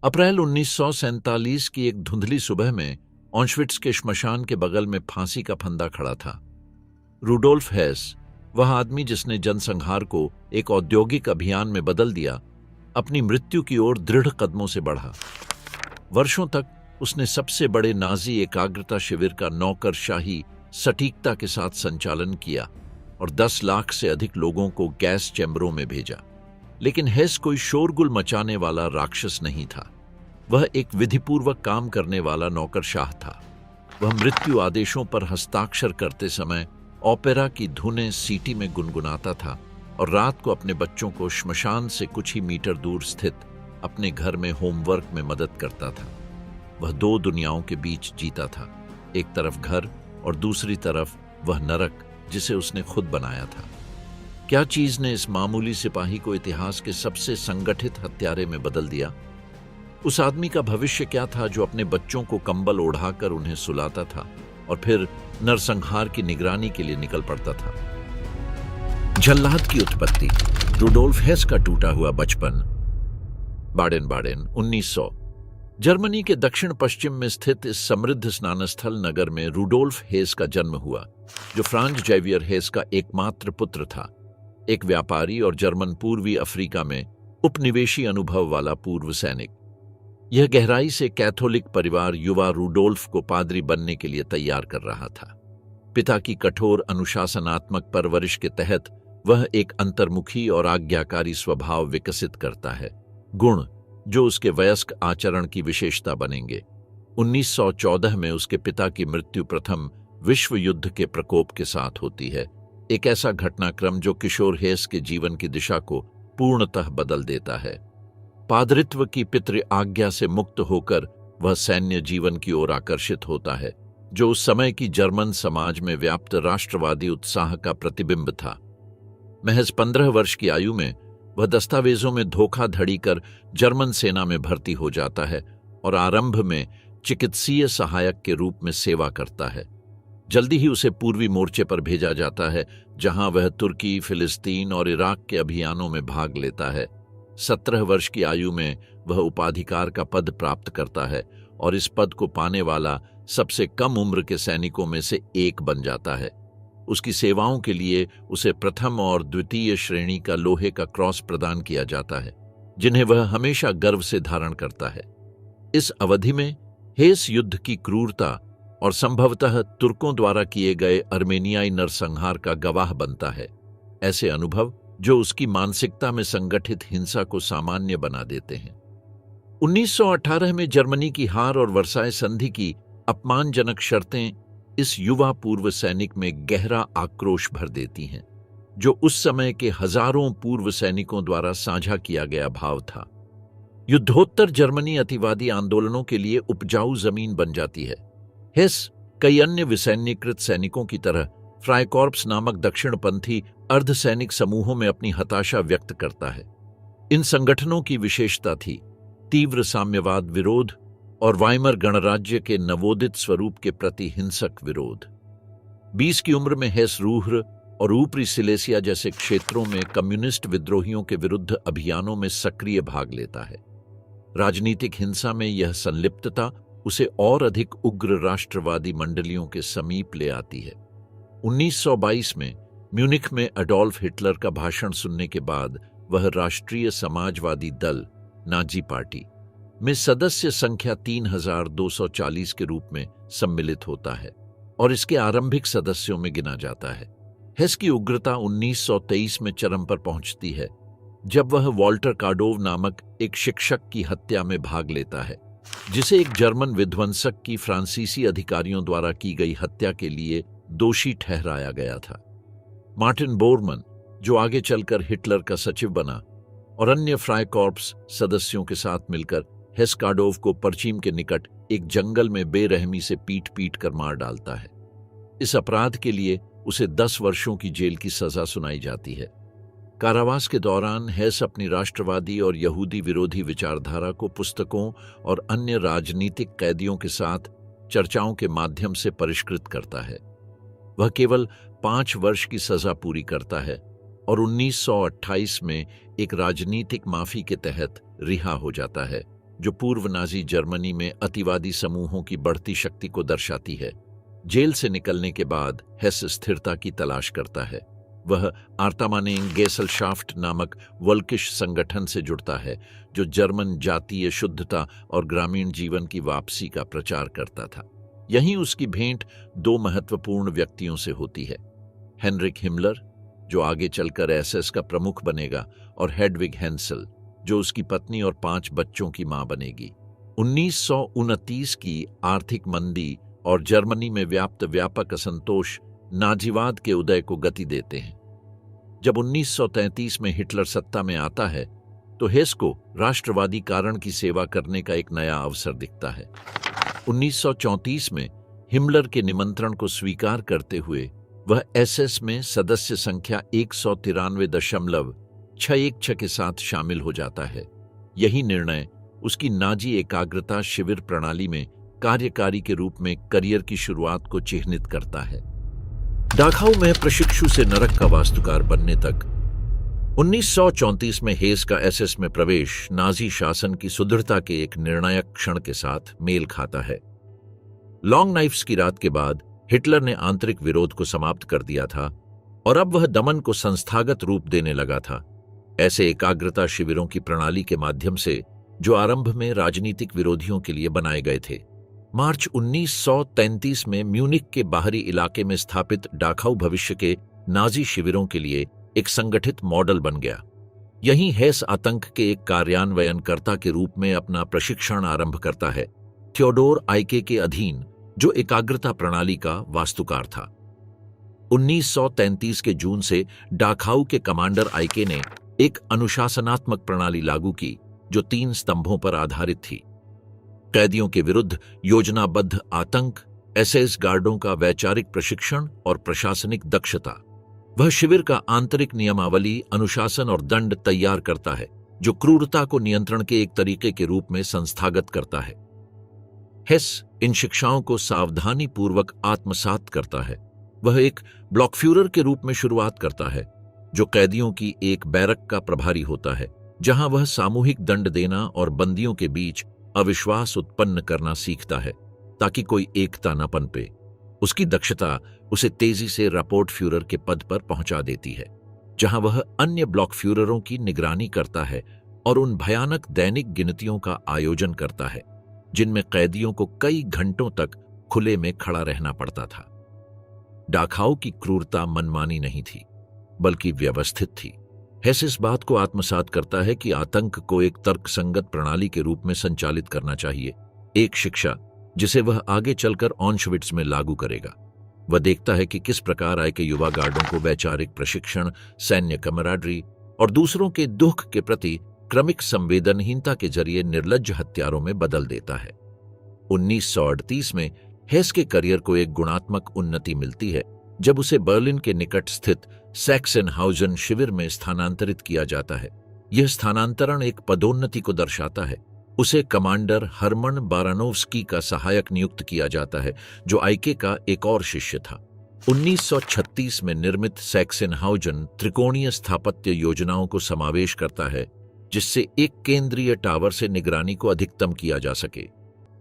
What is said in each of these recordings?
अप्रैल 1947 की एक धुंधली सुबह में ऑशविट्ज के श्मशान के बगल में फांसी का फंदा खड़ा था। रूडोल्फ हेस, वह आदमी जिसने जनसंहार को एक औद्योगिक अभियान में बदल दिया, अपनी मृत्यु की ओर दृढ़ कदमों से बढ़ा। वर्षों तक उसने सबसे बड़े नाजी एकाग्रता शिविर का नौकरशाही सटीकता के साथ संचालन किया और 10 लाख से अधिक लोगों को गैस चैम्बरों में भेजा। लेकिन हेस कोई शोरगुल मचाने वाला राक्षस नहीं था। वह एक विधिपूर्वक काम करने वाला नौकरशाह था। वह मृत्यु आदेशों पर हस्ताक्षर करते समय ओपेरा की धुनें सीटी में गुनगुनाता था और रात को अपने बच्चों को श्मशान से कुछ ही मीटर दूर स्थित अपने घर में होमवर्क में मदद करता था। वह 2 दुनियाओं के बीच जीता था, एक तरफ घर और दूसरी तरफ वह नरक जिसे उसने खुद बनाया था। क्या चीज ने इस मामूली सिपाही को इतिहास के सबसे संगठित हत्यारे में बदल दिया? उस आदमी का भविष्य क्या था जो अपने बच्चों को कंबल ओढ़ाकर उन्हें सुलाता था और फिर नरसंहार की निगरानी के लिए निकल पड़ता था? जल्लाद की उत्पत्ति, रूडोल्फ हेस का टूटा हुआ बचपन। बाडेन बाडेन 1900। जर्मनी के दक्षिण पश्चिम में स्थित इस समृद्ध स्नानस्थल नगर में रूडोल्फ हेस का जन्म हुआ, जो फ्रांज जेवियर हेस का एकमात्र पुत्र था, एक व्यापारी और जर्मन पूर्वी अफ्रीका में उपनिवेशी अनुभव वाला पूर्व सैनिक। यह गहराई से कैथोलिक परिवार युवा रूडोल्फ को पादरी बनने के लिए तैयार कर रहा था। पिता की कठोर अनुशासनात्मक परवरिश के तहत वह एक अंतर्मुखी और आज्ञाकारी स्वभाव विकसित करता है, गुण जो उसके वयस्क आचरण की विशेषता बनेंगे। 1914 में उसके पिता की मृत्यु प्रथम विश्व युद्ध के प्रकोप के साथ होती है, एक ऐसा घटनाक्रम जो किशोर हेस के जीवन की दिशा को पूर्णतः बदल देता है। पादरित्व की पितृ आज्ञा से मुक्त होकर वह सैन्य जीवन की ओर आकर्षित होता है, जो उस समय की जर्मन समाज में व्याप्त राष्ट्रवादी उत्साह का प्रतिबिंब था। महज 15 वर्ष की आयु में वह दस्तावेजों में धोखाधड़ी कर जर्मन सेना में भर्ती हो जाता है और आरंभ में चिकित्सीय सहायक के रूप में सेवा करता है। जल्दी ही उसे पूर्वी मोर्चे पर भेजा जाता है, जहां वह तुर्की, फिलिस्तीन और इराक के अभियानों में भाग लेता है। 17 वर्ष की आयु में वह उपाधिकार का पद प्राप्त करता है और इस पद को पाने वाला सबसे कम उम्र के सैनिकों में से एक बन जाता है। उसकी सेवाओं के लिए उसे प्रथम और द्वितीय श्रेणी का लोहे का क्रॉस प्रदान किया जाता है, जिन्हें वह हमेशा गर्व से धारण करता है। इस अवधि में हेस युद्ध की क्रूरता और संभवतः तुर्कों द्वारा किए गए अर्मेनियाई नरसंहार का गवाह बनता है, ऐसे अनुभव जो उसकी मानसिकता में संगठित हिंसा को सामान्य बना देते हैं। 1918 में जर्मनी की हार और वर्साय संधि की अपमानजनक शर्तें इस युवा पूर्व सैनिक में गहरा आक्रोश भर देती हैं, जो उस समय के हजारों पूर्व सैनिकों द्वारा साझा किया गया भाव था। युद्धोत्तर जर्मनी अतिवादी आंदोलनों के लिए उपजाऊ जमीन बन जाती है। हेस कई अन्य विसैन्यीकृत सैनिकों की तरह फ्राइकॉर्प्स नामक दक्षिणपंथी अर्धसैनिक समूहों में अपनी हताशा व्यक्त करता है। इन संगठनों की विशेषता थी तीव्र साम्यवाद विरोध और वाइमर गणराज्य के नवोदित स्वरूप के प्रति हिंसक विरोध। 20 की उम्र में हेस रूह्र और ऊपरी सिलेसिया जैसे क्षेत्रों में कम्युनिस्ट विद्रोहियों के विरुद्ध अभियानों में सक्रिय भाग लेता है। राजनीतिक हिंसा में यह संलिप्तता उसे और अधिक उग्र राष्ट्रवादी मंडलियों के समीप ले आती है। 1922 में म्यूनिख में अडोल्फ हिटलर का भाषण सुनने के बाद वह राष्ट्रीय समाजवादी दल नाजी पार्टी में सदस्य संख्या 3240 के रूप में सम्मिलित होता है और इसके आरंभिक सदस्यों में गिना जाता है। हेस की उग्रता 1923 में चरम पर पहुंचती है, जब वह वॉल्टर काडोव नामक एक शिक्षक की हत्या में भाग लेता है, जिसे एक जर्मन विध्वंसक की फ्रांसीसी अधिकारियों द्वारा की गई हत्या के लिए दोषी ठहराया गया था। मार्टिन बोरमन, जो आगे चलकर हिटलर का सचिव बना, और अन्य फ्राइकॉर्प्स सदस्यों के साथ मिलकर हेस काडोव को पर्चीम के निकट एक जंगल में बेरहमी से पीट पीट कर मार डालता है। इस अपराध के लिए उसे 10 वर्षों की जेल की सजा सुनाई जाती है। कारावास के दौरान हेस अपनी राष्ट्रवादी और यहूदी विरोधी विचारधारा को पुस्तकों और अन्य राजनीतिक कैदियों के साथ चर्चाओं के माध्यम से परिष्कृत करता है। वह केवल 5 वर्ष की सजा पूरी करता है और 1928 में एक राजनीतिक माफी के तहत रिहा हो जाता है, जो पूर्व नाजी जर्मनी में अतिवादी समूहों की बढ़ती शक्ति को दर्शाती है। जेल से निकलने के बाद हेस स्थिरता की तलाश करता है। वह आर्तामानेंग गेसलशाफ्ट नामक वल्किश संगठन से जुड़ता है, जो जर्मन जातीय शुद्धता और ग्रामीण जीवन की वापसी का प्रचार करता था। यहीं उसकी भेंट दो महत्वपूर्ण व्यक्तियों से होती है, हेनरिक हिमलर, जो आगे चलकर एसएस का प्रमुख बनेगा, और हेडविग हेंसल, जो उसकी पत्नी और 5 बच्चों की मां बनेगी। 1929 की आर्थिक मंदी और जर्मनी में व्यापक असंतोष नाजीवाद के उदय को गति देते हैं। जब 1933 में हिटलर सत्ता में आता है, तो हेस को राष्ट्रवादी कारण की सेवा करने का एक नया अवसर दिखता है। 1934 में हिमलर के निमंत्रण को स्वीकार करते हुए वह एसएस में सदस्य संख्या 193.616 के साथ शामिल हो जाता है। यही निर्णय उसकी नाजी एकाग्रता शिविर प्रणाली में कार्यकारी के रूप में करियर की शुरुआत को चिह्नित करता है। डाखाऊ में प्रशिक्षु से नरक का वास्तुकार बनने तक 1934 में हेस का एसएस में प्रवेश नाजी शासन की सुदृढ़ता के एक निर्णायक क्षण के साथ मेल खाता है। लॉन्ग नाइफ्स की रात के बाद हिटलर ने आंतरिक विरोध को समाप्त कर दिया था और अब वह दमन को संस्थागत रूप देने लगा था। ऐसे एकाग्रता शिविरों की प्रणाली के माध्यम से, जो आरंभ में राजनीतिक विरोधियों के लिए बनाए गए थे, मार्च 1933 में म्यूनिक के बाहरी इलाके में स्थापित डाखाऊ भविष्य के नाजी शिविरों के लिए एक संगठित मॉडल बन गया। यहीं हेस आतंक के एक कार्यान्वयनकर्ता के रूप में अपना प्रशिक्षण आरंभ करता है, थियोडोर आइके के अधीन, जो एकाग्रता प्रणाली का वास्तुकार था। 1933 के जून से डाखाऊ के कमांडर आइके ने एक अनुशासनात्मक प्रणाली लागू की, जो 3 स्तंभों पर आधारित थी: कैदियों के विरुद्ध योजनाबद्ध आतंक, एसएस गार्डों का वैचारिक प्रशिक्षण और प्रशासनिक दक्षता। वह शिविर का आंतरिक नियमावली, अनुशासन और दंड तैयार करता है, जो क्रूरता को नियंत्रण के एक तरीके के रूप में संस्थागत करता है। हेस इन शिक्षाओं को सावधानी पूर्वक आत्मसात करता है। वह एक ब्लॉकफ्यूरर के रूप में शुरुआत करता है, जो कैदियों की एक बैरक का प्रभारी होता है, जहां वह सामूहिक दंड देना और बंदियों के बीच अविश्वास उत्पन्न करना सीखता है, ताकि कोई एकता न पनपे। उसकी दक्षता उसे तेजी से रापोर्ट फ्यूरर के पद पर पहुंचा देती है, जहां वह अन्य ब्लॉक फ्यूररों की निगरानी करता है और उन भयानक दैनिक गिनतियों का आयोजन करता है, जिनमें कैदियों को कई घंटों तक खुले में खड़ा रहना पड़ता था। डाखाऊ की क्रूरता मनमानी नहीं थी, बल्कि व्यवस्थित थी। हेस इस बात को आत्मसात करता है कि आतंक को एक तर्कसंगत प्रणाली के रूप में संचालित करना चाहिए, एक शिक्षा जिसे वह आगे चलकर ऑशविट्ज में लागू करेगा। वह देखता है कि किस प्रकार आइके युवा गार्डों को वैचारिक प्रशिक्षण, सैन्य कमराडरी और दूसरों के दुख के प्रति क्रमिक संवेदनहीनता के जरिए निर्लज्ज हत्यारों में बदल देता है। 1938 में हेस के करियर को एक गुणात्मक उन्नति मिलती है, जब उसे बर्लिन के निकट स्थित सैक्सेनहाउज़न शिविर में स्थानांतरित किया जाता है। यह स्थानांतरण एक पदोन्नति को दर्शाता है। उसे कमांडर हरमन बारानोव्स्की का सहायक नियुक्त किया जाता है, जो आइके का एक और शिष्य था। 1936 में निर्मित सैक्सेनहाउज़न त्रिकोणीय स्थापत्य योजनाओं को समावेश करता है, जिससे एक केंद्रीय टावर से निगरानी को अधिकतम किया जा सके।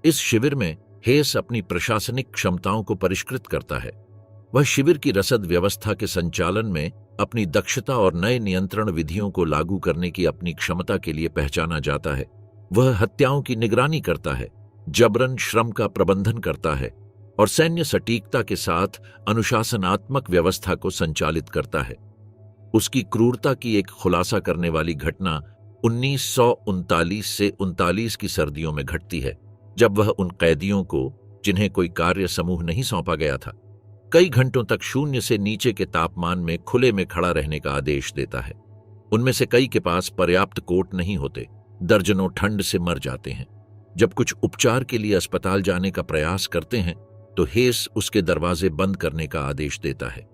इस शिविर में हेस अपनी प्रशासनिक क्षमताओं को परिष्कृत करता है। वह शिविर की रसद व्यवस्था के संचालन में अपनी दक्षता और नए नियंत्रण विधियों को लागू करने की अपनी क्षमता के लिए पहचाना जाता है। वह हत्याओं की निगरानी करता है, जबरन श्रम का प्रबंधन करता है और सैन्य सटीकता के साथ अनुशासनात्मक व्यवस्था को संचालित करता है। उसकी क्रूरता की एक खुलासा करने वाली घटना 1939 से 39 की सर्दियों में घटती है, जब वह उन कैदियों को, जिन्हें कोई कार्य समूह नहीं सौंपा गया था, कई घंटों तक शून्य से नीचे के तापमान में खुले में खड़ा रहने का आदेश देता है। उनमें से कई के पास पर्याप्त कोट नहीं होते, दर्जनों ठंड से मर जाते हैं। जब कुछ उपचार के लिए अस्पताल जाने का प्रयास करते हैं, तो हेस उसके दरवाजे बंद करने का आदेश देता है।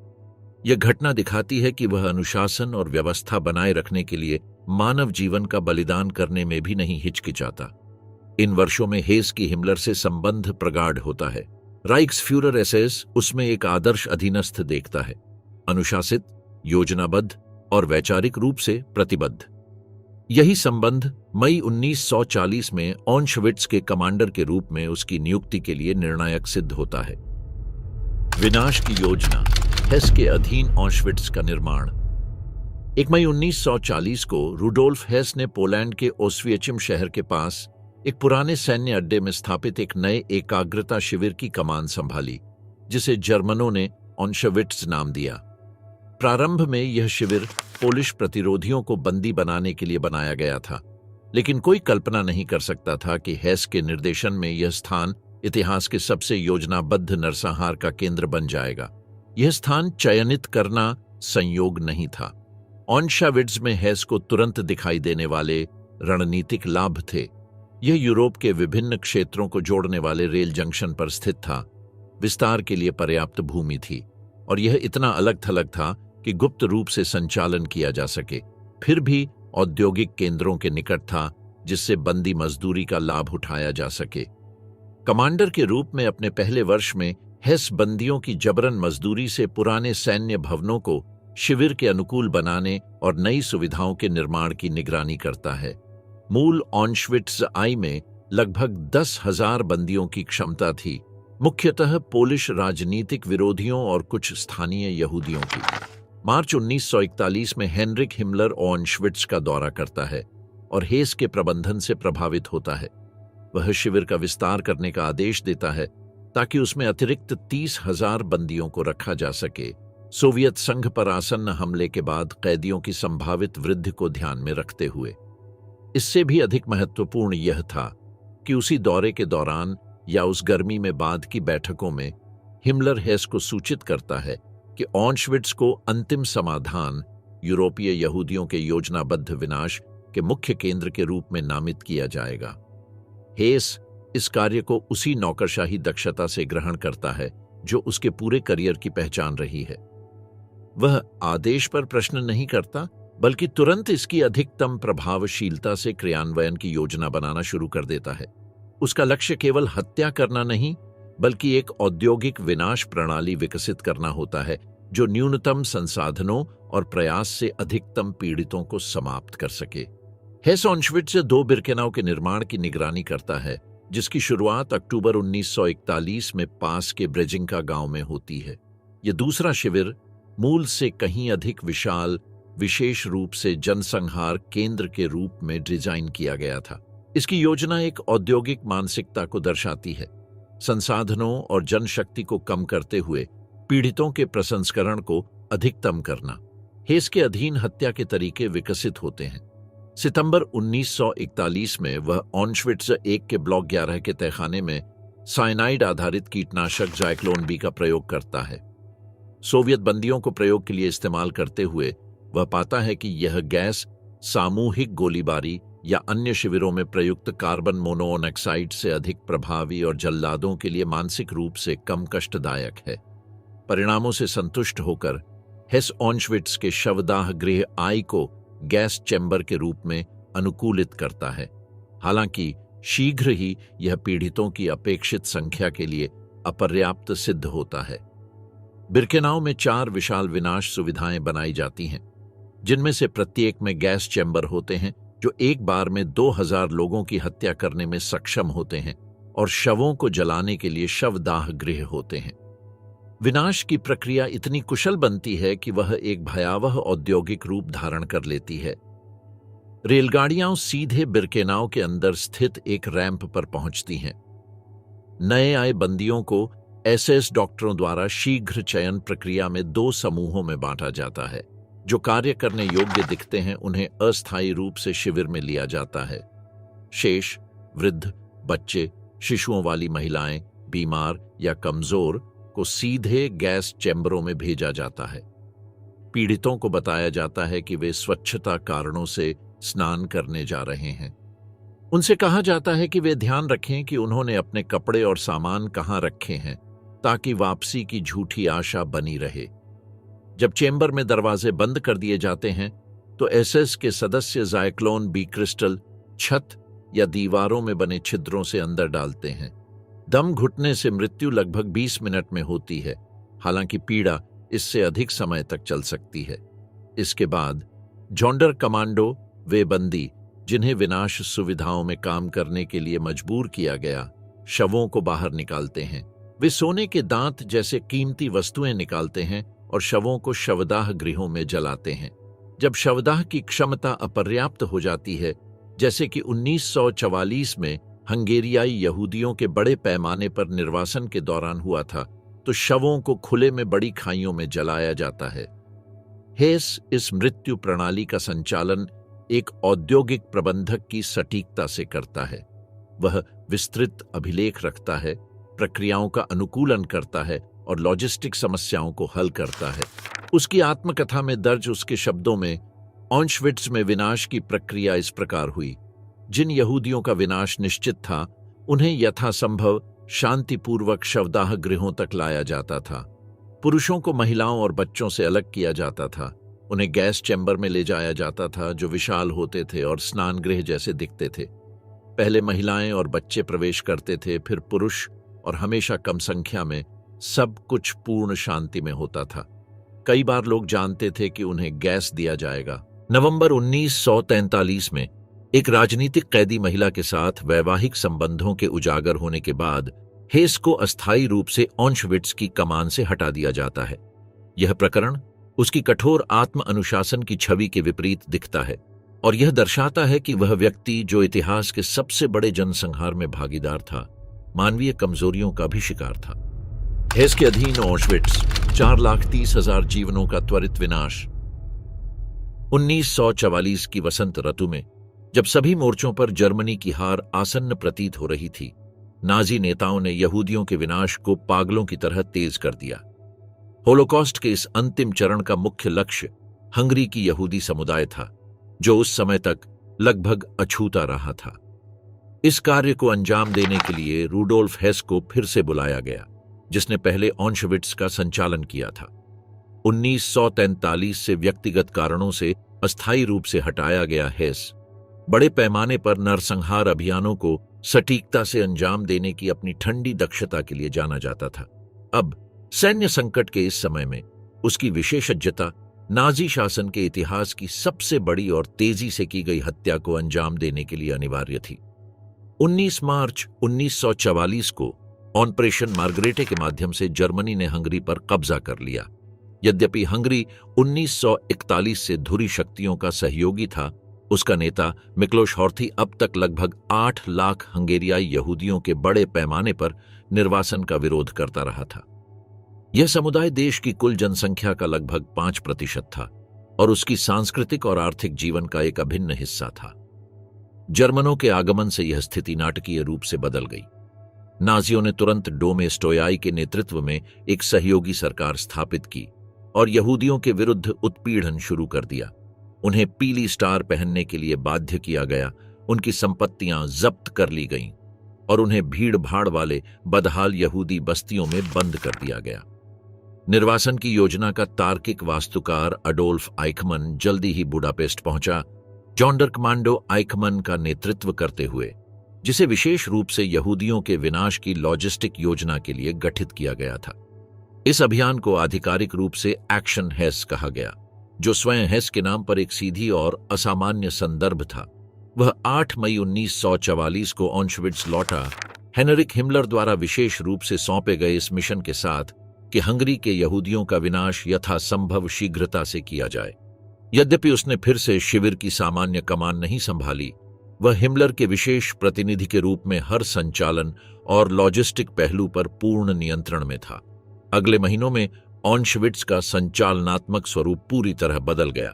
यह घटना दिखाती है कि वह अनुशासन और व्यवस्था बनाए रखने के लिए मानव जीवन का बलिदान करने में भी नहीं हिचकिचाता। इन वर्षों में हेस की हिमलर से संबंध प्रगाढ़ होता है। राइक्सफ्यूरर एसएस उसमें एक आदर्श अधीनस्थ देखता है, अनुशासित, योजनाबद्ध और वैचारिक रूप से प्रतिबद्ध। यही संबंध मई 1940 में ऑशविट्ज के कमांडर के रूप में उसकी नियुक्ति के लिए निर्णायक सिद्ध होता है। विनाश की योजना, हेस के अधीन ऑशविट्ज का निर्माण। 1 मई 1940 को रूडोल्फ हेस ने पोलैंड के ओस्विएचिम शहर के पास एक पुराने सैन्य अड्डे में स्थापित एक नए एकाग्रता शिविर की कमान संभाली, जिसे जर्मनों ने ऑशविट्ज नाम दिया। प्रारंभ में यह शिविर पोलिश प्रतिरोधियों को बंदी बनाने के लिए बनाया गया था, लेकिन कोई कल्पना नहीं कर सकता था कि हेस के निर्देशन में यह स्थान इतिहास के सबसे योजनाबद्ध नरसंहार का केंद्र बन जाएगा। यह स्थान चयनित करना संयोग नहीं था। ऑशविट्ज में हेस को तुरंत दिखाई देने वाले रणनीतिक लाभ थे। यह यूरोप के विभिन्न क्षेत्रों को जोड़ने वाले रेल जंक्शन पर स्थित था, विस्तार के लिए पर्याप्त भूमि थी, और यह इतना अलग थलग था कि गुप्त रूप से संचालन किया जा सके। फिर भी औद्योगिक केंद्रों के निकट था, जिससे बंदी मजदूरी का लाभ उठाया जा सके। कमांडर के रूप में अपने पहले वर्ष में हेस बंदियों की जबरन मजदूरी से पुराने सैन्य भवनों को शिविर के अनुकूल बनाने और नई सुविधाओं के निर्माण की निगरानी करता है। मूल ऑशविट्ज आई में लगभग 10,000 बंदियों की क्षमता थी, मुख्यतः पोलिश राजनीतिक विरोधियों और कुछ स्थानीय यहूदियों की। मार्च 1941 में हेनरिक हिमलर ऑशविट्ज का दौरा करता है और हेस के प्रबंधन से प्रभावित होता है। वह शिविर का विस्तार करने का आदेश देता है ताकि उसमें अतिरिक्त 30,000 बंदियों को रखा जा सके, सोवियत संघ पर आसन्न हमले के बाद कैदियों की संभावित वृद्धि को ध्यान में रखते हुए। इससे भी अधिक महत्वपूर्ण यह था कि उसी दौरे के दौरान या उस गर्मी में बाद की बैठकों में हिमलर हेस को सूचित करता है कि ऑशविट्ज को अंतिम समाधान यूरोपीय यहूदियों के योजनाबद्ध विनाश के मुख्य केंद्र के रूप में नामित किया जाएगा। हेस इस कार्य को उसी नौकरशाही दक्षता से ग्रहण करता है जो उसके पूरे करियर की पहचान रही है। वह आदेश पर प्रश्न नहीं करता, बल्कि तुरंत इसकी अधिकतम प्रभावशीलता से क्रियान्वयन की योजना बनाना शुरू कर देता है। उसका लक्ष्य केवल हत्या करना नहीं, बल्कि एक औद्योगिक विनाश प्रणाली विकसित करना होता है जो न्यूनतम संसाधनों और प्रयास से अधिकतम पीड़ितों को समाप्त कर सके। हेस ऑशविट्ज से 2 बिरकेनाउ के निर्माण की निगरानी करता है, जिसकी शुरुआत अक्टूबर 1941 में पास के ब्रेजिंका गांव में होती है। यह दूसरा शिविर मूल से कहीं अधिक विशाल, विशेष रूप से जनसंहार केंद्र के रूप में डिजाइन किया गया था। इसकी योजना एक औद्योगिक मानसिकता को दर्शाती है, संसाधनों और जनशक्ति को कम करते हुए पीड़ितों के प्रसंस्करण को अधिकतम करना। हेस के अधीन हत्या के तरीके विकसित होते हैं। सितंबर 1941 में वह ऑशविट्ज 1 के ब्लॉक 11 के तहखाने में साइनाइड आधारित कीटनाशक ज़ायक्लोन बी का प्रयोग करता है। सोवियत बंदियों को प्रयोग के लिए इस्तेमाल करते हुए वह पाता है कि यह गैस सामूहिक गोलीबारी या अन्य शिविरों में प्रयुक्त कार्बन मोनोऑक्साइड से अधिक प्रभावी और जल्लादों के लिए मानसिक रूप से कम कष्टदायक है। परिणामों से संतुष्ट होकर हेस ऑशविट्ज के शवदाह गृह आई को गैस चैम्बर के रूप में अनुकूलित करता है। हालांकि शीघ्र ही यह पीड़ितों की अपेक्षित संख्या के लिए अपर्याप्त सिद्ध होता है। बिरकेनाउ में 4 विशाल विनाश सुविधाएं बनाई जाती हैं, जिनमें से प्रत्येक में गैस चैम्बर होते हैं जो एक बार में 2000 लोगों की हत्या करने में सक्षम होते हैं, और शवों को जलाने के लिए शवदाह गृह होते हैं। विनाश की प्रक्रिया इतनी कुशल बनती है कि वह एक भयावह औद्योगिक रूप धारण कर लेती है। रेलगाड़ियां सीधे बिरकेनाउ के अंदर स्थित एक रैंप पर पहुंचती हैं। नए आए बंदियों को एसएस डॉक्टरों द्वारा शीघ्र चयन प्रक्रिया में 2 समूहों में बांटा जाता है। जो कार्य करने योग्य दिखते हैं उन्हें अस्थायी रूप से शिविर में लिया जाता है। शेष वृद्ध, बच्चे, शिशुओं वाली महिलाएं, बीमार या कमजोर को सीधे गैस चैम्बरों में भेजा जाता है। पीड़ितों को बताया जाता है कि वे स्वच्छता कारणों से स्नान करने जा रहे हैं। उनसे कहा जाता है कि वे ध्यान रखें कि उन्होंने अपने कपड़े और सामान कहां रखे हैं, ताकि वापसी की झूठी आशा बनी रहे। जब चेंबर में दरवाजे बंद कर दिए जाते हैं तो एसएस के सदस्य ज़ायक्लोन बी क्रिस्टल छत या दीवारों में बने छिद्रों से अंदर डालते हैं। दम घुटने से मृत्यु लगभग 20 मिनट में होती है, हालांकि पीड़ा इससे अधिक समय तक चल सकती है। इसके बाद जॉन्डर कमांडो वे बंदी जिन्हें विनाश सुविधाओं में काम करने के लिए मजबूर किया गया, शवों को बाहर निकालते हैं। वे सोने के दांत जैसे कीमती वस्तुएं निकालते हैं और शवों को शवदाह गृहों में जलाते हैं। जब शवदाह की क्षमता अपर्याप्त हो जाती है, जैसे कि 1944 में हंगेरियाई यहूदियों के बड़े पैमाने पर निर्वासन के दौरान हुआ था, तो शवों को खुले में बड़ी खाइयों में जलाया जाता है। हेस इस मृत्यु प्रणाली का संचालन एक औद्योगिक प्रबंधक की सटीकता से करता है। वह विस्तृत अभिलेख रखता है, प्रक्रियाओं का अनुकूलन करता है और लॉजिस्टिक समस्याओं को हल करता है। उसकी आत्मकथा में दर्ज उसके शब्दों में, ऑश्विट्ज में विनाश की प्रक्रिया इस प्रकार हुई। जिन यहूदियों का विनाश निश्चित था, उन्हें यथासंभव शांतिपूर्वक शवदाह गृहों तक लाया जाता था। पुरुषों को महिलाओं और बच्चों से अलग किया जाता था। उन्हें गैस चैम्बर में ले जाया जाता था, जो विशाल होते थे और स्नान गृह जैसे दिखते थे। पहले महिलाएं और बच्चे प्रवेश करते थे, फिर पुरुष, और हमेशा कम संख्या में। सब कुछ पूर्ण शांति में होता था। कई बार लोग जानते थे कि उन्हें गैस दिया जाएगा। नवंबर 1943 में एक राजनीतिक कैदी महिला के साथ वैवाहिक संबंधों के उजागर होने के बाद हेस को अस्थायी रूप से ऑश्विट्ज की कमान से हटा दिया जाता है। यह प्रकरण उसकी कठोर आत्म अनुशासन की छवि के विपरीत दिखता है और यह दर्शाता है कि वह व्यक्ति, जो इतिहास के सबसे बड़े जनसंहार में भागीदार था, मानवीय कमजोरियों का भी शिकार था। हेस के अधीन ऑश्विट्ज, 4,30,000 जीवनों का त्वरित विनाश। 1944 की वसंत ऋतु में, जब सभी मोर्चों पर जर्मनी की हार आसन्न प्रतीत हो रही थी, नाजी नेताओं ने यहूदियों के विनाश को पागलों की तरह तेज कर दिया। होलोकॉस्ट के इस अंतिम चरण का मुख्य लक्ष्य हंगरी की यहूदी समुदाय था, जो उस समय तक लगभग अछूता रहा था। इस कार्य को अंजाम देने के लिए रूडोल्फ हेस को फिर से बुलाया गया, जिसने पहले ऑश्विट्ज का संचालन किया था। 1943 से व्यक्तिगत कारणों से अस्थायी रूप से हटाया गया हेस, बड़े पैमाने पर नरसंहार अभियानों को सटीकता से अंजाम देने की अपनी ठंडी दक्षता के लिए जाना जाता था। अब सैन्य संकट के इस समय में उसकी विशेषज्ञता नाजी शासन के इतिहास की सबसे बड़ी और तेजी से की गई हत्या को अंजाम देने के लिए अनिवार्य थी। 19 मार्च 1944 को ऑपरेशन मार्गरेटे के माध्यम से जर्मनी ने हंगरी पर कब्जा कर लिया। यद्यपि हंगरी 1941 से धुरी शक्तियों का सहयोगी था, उसका नेता मिक्लोश हॉर्थी अब तक लगभग 8 लाख हंगेरियाई यहूदियों के बड़े पैमाने पर निर्वासन का विरोध करता रहा था। यह समुदाय देश की कुल जनसंख्या का लगभग 5% था और उसकी सांस्कृतिक और आर्थिक जीवन का एक अभिन्न हिस्सा था। जर्मनों के आगमन से यह स्थिति नाटकीय रूप से बदल गई। नाजियों ने तुरंत डोमे स्टोयाई के नेतृत्व में एक सहयोगी सरकार स्थापित की और यहूदियों के विरुद्ध उत्पीड़न शुरू कर दिया। उन्हें पीली स्टार पहनने के लिए बाध्य किया गया, उनकी संपत्तियां जब्त कर ली गईं और उन्हें भीड़ भाड़ वाले बदहाल यहूदी बस्तियों में बंद कर दिया गया। निर्वासन की योजना का तार्किक वास्तुकार अडोल्फ आइखमन जल्दी ही बुडापेस्ट पहुंचा, जॉन्डर कमांडो आइखमन का नेतृत्व करते हुए, जिसे विशेष रूप से यहूदियों के विनाश की लॉजिस्टिक योजना के लिए गठित किया गया था। इस अभियान को आधिकारिक रूप से एक्शन हेस कहा गया, जो स्वयं हेस के नाम पर एक सीधी और असामान्य संदर्भ था। वह 8 मई 1944 को ऑश्विट्ज लौटा, हेनरिक हिमलर द्वारा विशेष रूप से सौंपे गए इस मिशन के साथ कि हंगरी के यहूदियों का विनाश यथासंभव शीघ्रता से किया जाए। यद्यपि उसने फिर से शिविर की सामान्य कमान नहीं संभाली, वह हिमलर के विशेष प्रतिनिधि के रूप में हर संचालन और लॉजिस्टिक पहलू पर पूर्ण नियंत्रण में था। अगले महीनों में ऑश्विट्ज का संचालनात्मक स्वरूप पूरी तरह बदल गया।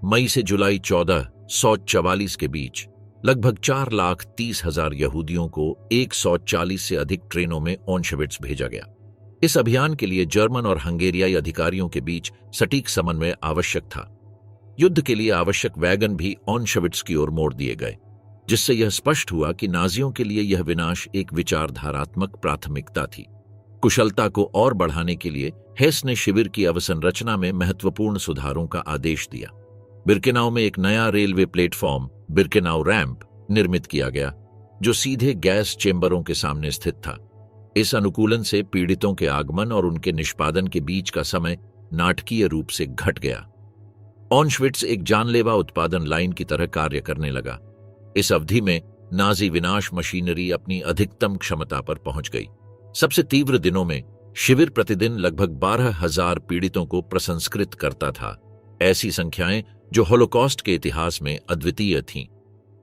मई से जुलाई 1444 के बीच लगभग 4,30,000 यहूदियों को 140 से अधिक ट्रेनों में ऑश्विट्ज भेजा गया। इस अभियान के लिए जर्मन और हंगेरियाई अधिकारियों के बीच सटीक समन्वय आवश्यक था। युद्ध के लिए आवश्यक वैगन भी ऑश्विट्ज की ओर मोड़ दिए गए, जिससे यह स्पष्ट हुआ कि नाजियों के लिए यह विनाश एक विचारधारात्मक प्राथमिकता थी। कुशलता को और बढ़ाने के लिए हेस ने शिविर की अवसंरचना में महत्वपूर्ण सुधारों का आदेश दिया। बिर्केनाउ में एक नया रेलवे प्लेटफॉर्म, बिर्केनाउ रैंप, निर्मित किया गया, जो सीधे गैस चेंबरों के सामने स्थित था। इस अनुकूलन से पीड़ितों के आगमन और उनके निष्पादन के बीच का समय नाटकीय रूप से घट गया। ऑश्विट्ज एक जानलेवा उत्पादन लाइन की तरह कार्य करने लगा। इस अवधि में नाजी विनाश मशीनरी अपनी अधिकतम क्षमता पर पहुंच गई। सबसे तीव्र दिनों में शिविर प्रतिदिन लगभग 12,000 पीड़ितों को प्रसंस्कृत करता था, ऐसी संख्याएं जो होलोकॉस्ट के इतिहास में अद्वितीय थीं।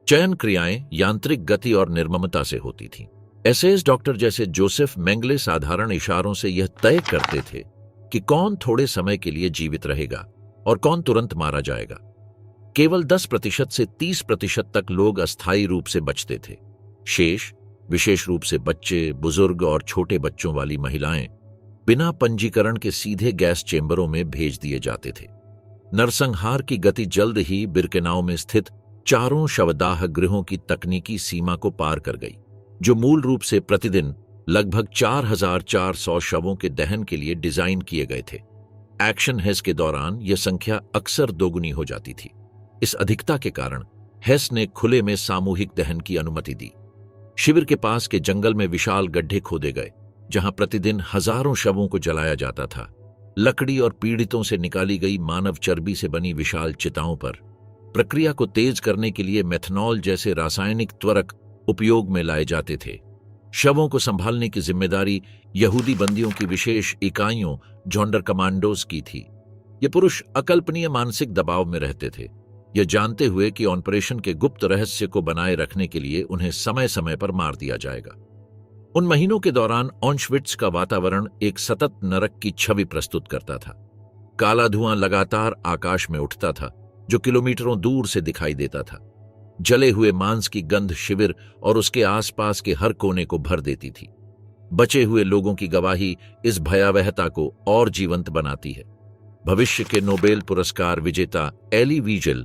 चयन क्रियाएं यांत्रिक गति और निर्ममता से होती थीं। एसएस डॉक्टर जैसे जोसेफ मेंगले साधारण इशारों से यह तय करते थे कि कौन थोड़े समय के लिए जीवित रहेगा और कौन तुरंत मारा जाएगा। केवल 10% से 30% तक लोग अस्थायी रूप से बचते थे। शेष, विशेष रूप से बच्चे, बुजुर्ग और छोटे बच्चों वाली महिलाएं, बिना पंजीकरण के सीधे गैस चेंबरों में भेज दिए जाते थे। नरसंहार की गति जल्द ही बिरकेनाउ में स्थित 4 शवदाह गृहों की तकनीकी सीमा को पार कर गई, जो मूल रूप से प्रतिदिन लगभग 4,400 शवों के दहन के लिए डिजाइन किए गए थे। एक्शन हेस के दौरान यह संख्या अक्सर दोगुनी हो जाती थी। इस अधिकता के कारण हेस ने खुले में सामूहिक दहन की अनुमति दी। शिविर के पास के जंगल में विशाल गड्ढे खोदे गए, जहां प्रतिदिन हजारों शवों को जलाया जाता था। लकड़ी और पीड़ितों से निकाली गई मानव चर्बी से बनी विशाल चिताओं पर प्रक्रिया को तेज करने के लिए मेथनॉल जैसे रासायनिक त्वरक उपयोग में लाए जाते थे। शवों को संभालने की जिम्मेदारी यहूदी बंदियों की विशेष इकाइयों जॉन्डर कमांडोज की थी। ये पुरुष अकल्पनीय मानसिक दबाव में रहते थे, यह जानते हुए कि ऑपरेशन के गुप्त रहस्य को बनाए रखने के लिए उन्हें समय समय पर मार दिया जाएगा। उन महीनों के दौरान ऑश्विट्ज का वातावरण एक सतत नरक की छवि प्रस्तुत करता था। काला धुआं लगातार आकाश में उठता था, जो किलोमीटरों दूर से दिखाई देता था। जले हुए मांस की गंध शिविर और उसके आसपास के हर कोने को भर देती थी। बचे हुए लोगों की गवाही इस भयावहता को और जीवंत बनाती है। भविष्य के नोबेल पुरस्कार विजेता एली वीजल,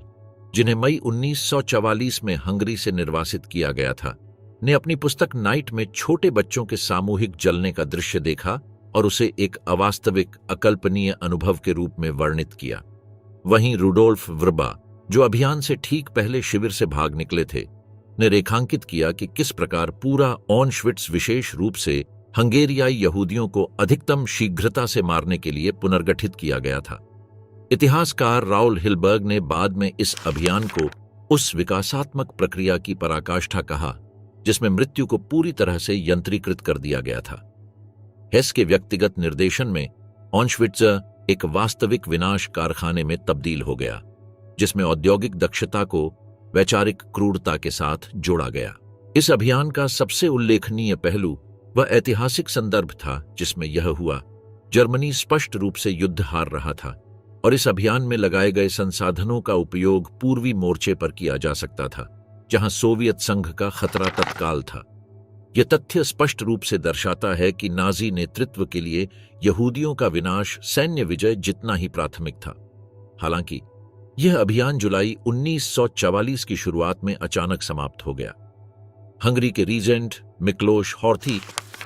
जिन्हें मई 1944 में हंगरी से निर्वासित किया गया था, ने अपनी पुस्तक नाइट में छोटे बच्चों के सामूहिक जलने का दृश्य देखा और उसे एक अवास्तविक, अकल्पनीय अनुभव के रूप में वर्णित किया। वहीं रुडोल्फ व्रबा, जो अभियान से ठीक पहले शिविर से भाग निकले थे, ने रेखांकित किया कि किस प्रकार पूरा ऑश्विट्ज विशेष रूप से हंगेरियाई यहूदियों को अधिकतम शीघ्रता से मारने के लिए पुनर्गठित किया गया था। इतिहासकार राउल हिलबर्ग ने बाद में इस अभियान को उस विकासात्मक प्रक्रिया की पराकाष्ठा कहा जिसमें मृत्यु को पूरी तरह से यंत्रीकृत कर दिया गया था। हेस के व्यक्तिगत निर्देशन में ऑश्विट्ज एक वास्तविक विनाश कारखाने में तब्दील हो गया, जिसमें औद्योगिक दक्षता को वैचारिक क्रूरता के साथ जोड़ा गया। इस अभियान का सबसे उल्लेखनीय पहलू वह ऐतिहासिक संदर्भ था जिसमें यह हुआ। जर्मनी स्पष्ट रूप से युद्ध हार रहा था और इस अभियान में लगाए गए संसाधनों का उपयोग पूर्वी मोर्चे पर किया जा सकता था, जहां सोवियत संघ का खतरा तत्काल था। यह तथ्य स्पष्ट रूप से दर्शाता है कि नाजी नेतृत्व के लिए यहूदियों का विनाश सैन्य विजय जितना ही प्राथमिक था। हालांकि यह अभियान जुलाई 1944 की शुरुआत में अचानक समाप्त हो गया। हंगरी के रीजेंट मिक्लोश हॉर्थी,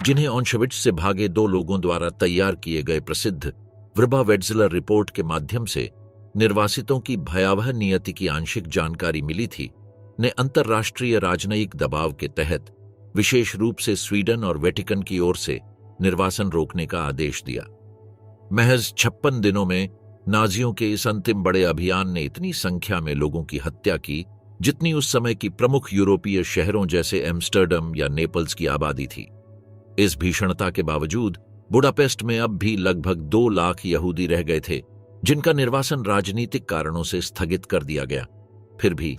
जिन्हें ऑश्विट्ज से भागे 2 लोगों द्वारा तैयार किए गए प्रसिद्ध व्रबा वेट्जलर रिपोर्ट के माध्यम से निर्वासितों की भयावह नियति की आंशिक जानकारी मिली थी, ने अंतर्राष्ट्रीय राजनयिक दबाव के तहत विशेष रूप से स्वीडन और वेटिकन की ओर से निर्वासन रोकने का आदेश दिया। महज 56 दिनों में नाजियों के इस अंतिम बड़े अभियान ने इतनी संख्या में लोगों की हत्या की जितनी उस समय की प्रमुख यूरोपीय शहरों जैसे एम्स्टर्डम या नेपल्स की आबादी थी। इस भीषणता के बावजूद बुडापेस्ट में अब भी लगभग 2 लाख यहूदी रह गए थे, जिनका निर्वासन राजनीतिक कारणों से स्थगित कर दिया गया। फिर भी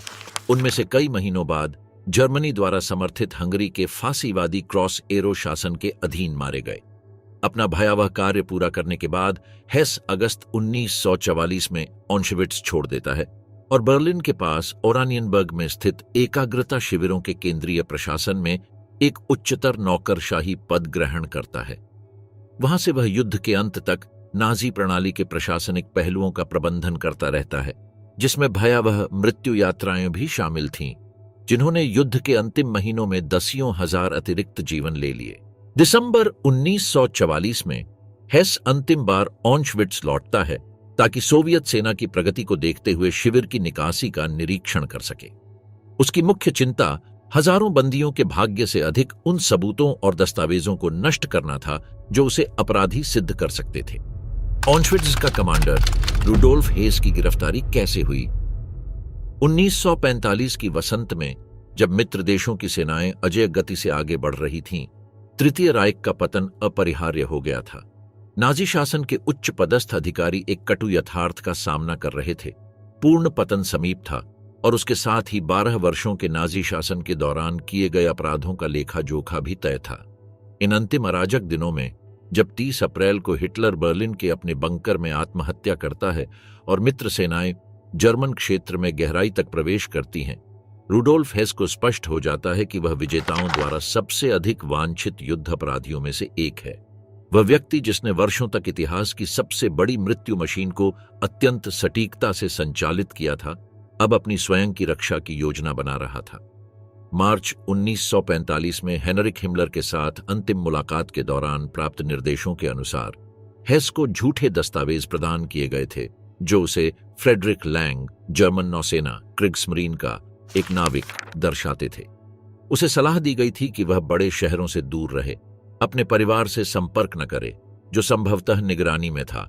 उनमें से कई महीनों बाद जर्मनी द्वारा समर्थित हंगरी के फांसीवादी क्रॉस एरो शासन के अधीन मारे गए। अपना भयावह कार्य पूरा करने के बाद हेस अगस्त 1944 में ऑश्विट्ज छोड़ देता है और बर्लिन के पास ओरानियनबर्ग में स्थित एकाग्रता शिविरों के केंद्रीय प्रशासन में एक उच्चतर नौकरशाही पद ग्रहण करता है। वहां से वह युद्ध के अंत तक नाजी प्रणाली के प्रशासनिक पहलुओं का प्रबंधन करता रहता है, जिसमें भयावह मृत्यु यात्राएं भी शामिल थीं, जिन्होंने युद्ध के अंतिम महीनों में दसियों हजार अतिरिक्त जीवन ले लिए। दिसंबर 1944 में हेस अंतिम बार ऑश्विट्ज लौटता है ताकि सोवियत सेना की प्रगति को देखते हुए शिविर की निकासी का निरीक्षण कर सके। उसकी मुख्य चिंता हजारों बंदियों के भाग्य से अधिक उन सबूतों और दस्तावेजों को नष्ट करना था जो उसे अपराधी सिद्ध कर सकते थे। ऑश्विट्ज का कमांडर रुडोल्फ हेस की गिरफ्तारी कैसे हुई? 1945 की वसंत में जब मित्र देशों की सेनाएं अजेय गति से आगे बढ़ रही थीं, तृतीय राइख का पतन अपरिहार्य हो गया था। नाजी शासन के उच्च पदस्थ अधिकारी एक कटु यथार्थ का सामना कर रहे थे। पूर्ण पतन समीप था और उसके साथ ही 12 वर्षों के नाजी शासन के दौरान किए गए अपराधों का लेखा जोखा भी तय था। इन अंतिम अराजक दिनों में जब 30 अप्रैल को हिटलर बर्लिन के अपने बंकर में आत्महत्या करता है और मित्र सेनाएं जर्मन क्षेत्र में गहराई तक प्रवेश करती हैं, रूडोल्फ हेस को स्पष्ट हो जाता है कि वह विजेताओं द्वारा सबसे अधिक वांछित युद्ध अपराधियों में से एक है। वह व्यक्ति जिसने वर्षों तक इतिहास की सबसे बड़ी मृत्यु मशीन को अत्यंत सटीकता से संचालित किया था, अब अपनी स्वयं की रक्षा की योजना बना रहा था। मार्च 1945 में हेनरिक हिमलर के साथ अंतिम मुलाकात के दौरान प्राप्त निर्देशों के अनुसार हेस को झूठे दस्तावेज प्रदान किए गए थे जो उसे फ्रेडरिक लैंग, जर्मन नौसेना क्रिग्समरीन का एक नाविक दर्शाते थे। उसे सलाह दी गई थी कि वह बड़े शहरों से दूर रहे, अपने परिवार से संपर्क न करे जो संभवतः निगरानी में था,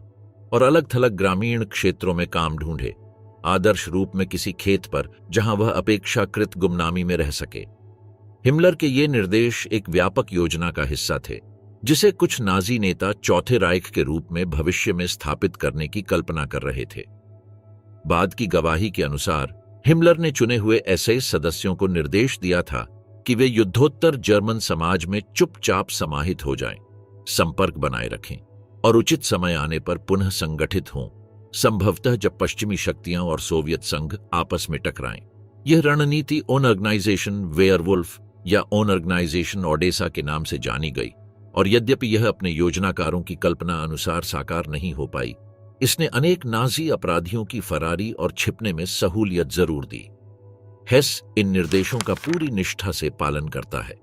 और अलग थलग ग्रामीण क्षेत्रों में काम ढूंढे, आदर्श रूप में किसी खेत पर जहां वह अपेक्षाकृत गुमनामी में रह सके। हिमलर के ये निर्देश एक व्यापक योजना का हिस्सा थे जिसे कुछ नाजी नेता चौथे राइख के रूप में भविष्य में स्थापित करने की कल्पना कर रहे थे। बाद की गवाही के अनुसार हिमलर ने चुने हुए एसएस सदस्यों को निर्देश दिया था कि वे युद्धोत्तर जर्मन समाज में चुपचाप समाहित हो जाएं, संपर्क बनाए रखें और उचित समय आने पर पुनः संगठित हों, संभवतः जब पश्चिमी शक्तियां और सोवियत संघ आपस में टकराएं। यह रणनीति ओन ऑर्गेनाइजेशन वेयरवुल्फ या ओन ऑर्गेनाइजेशन ओडेसा के नाम से जानी गई, और यद्यपि यह अपने योजनाकारों की कल्पना अनुसार साकार नहीं हो पाई, इसने अनेक नाजी अपराधियों की फरारी और छिपने में सहूलियत जरूर दी। हेस इन निर्देशों का पूरी निष्ठा से पालन करता है।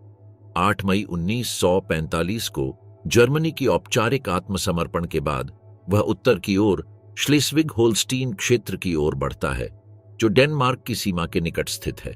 8 मई 1945 को जर्मनी की औपचारिक आत्मसमर्पण के बाद वह उत्तर की ओर श्लेस्विग होल्स्टीन क्षेत्र की ओर बढ़ता है जो डेनमार्क की सीमा के निकट स्थित है।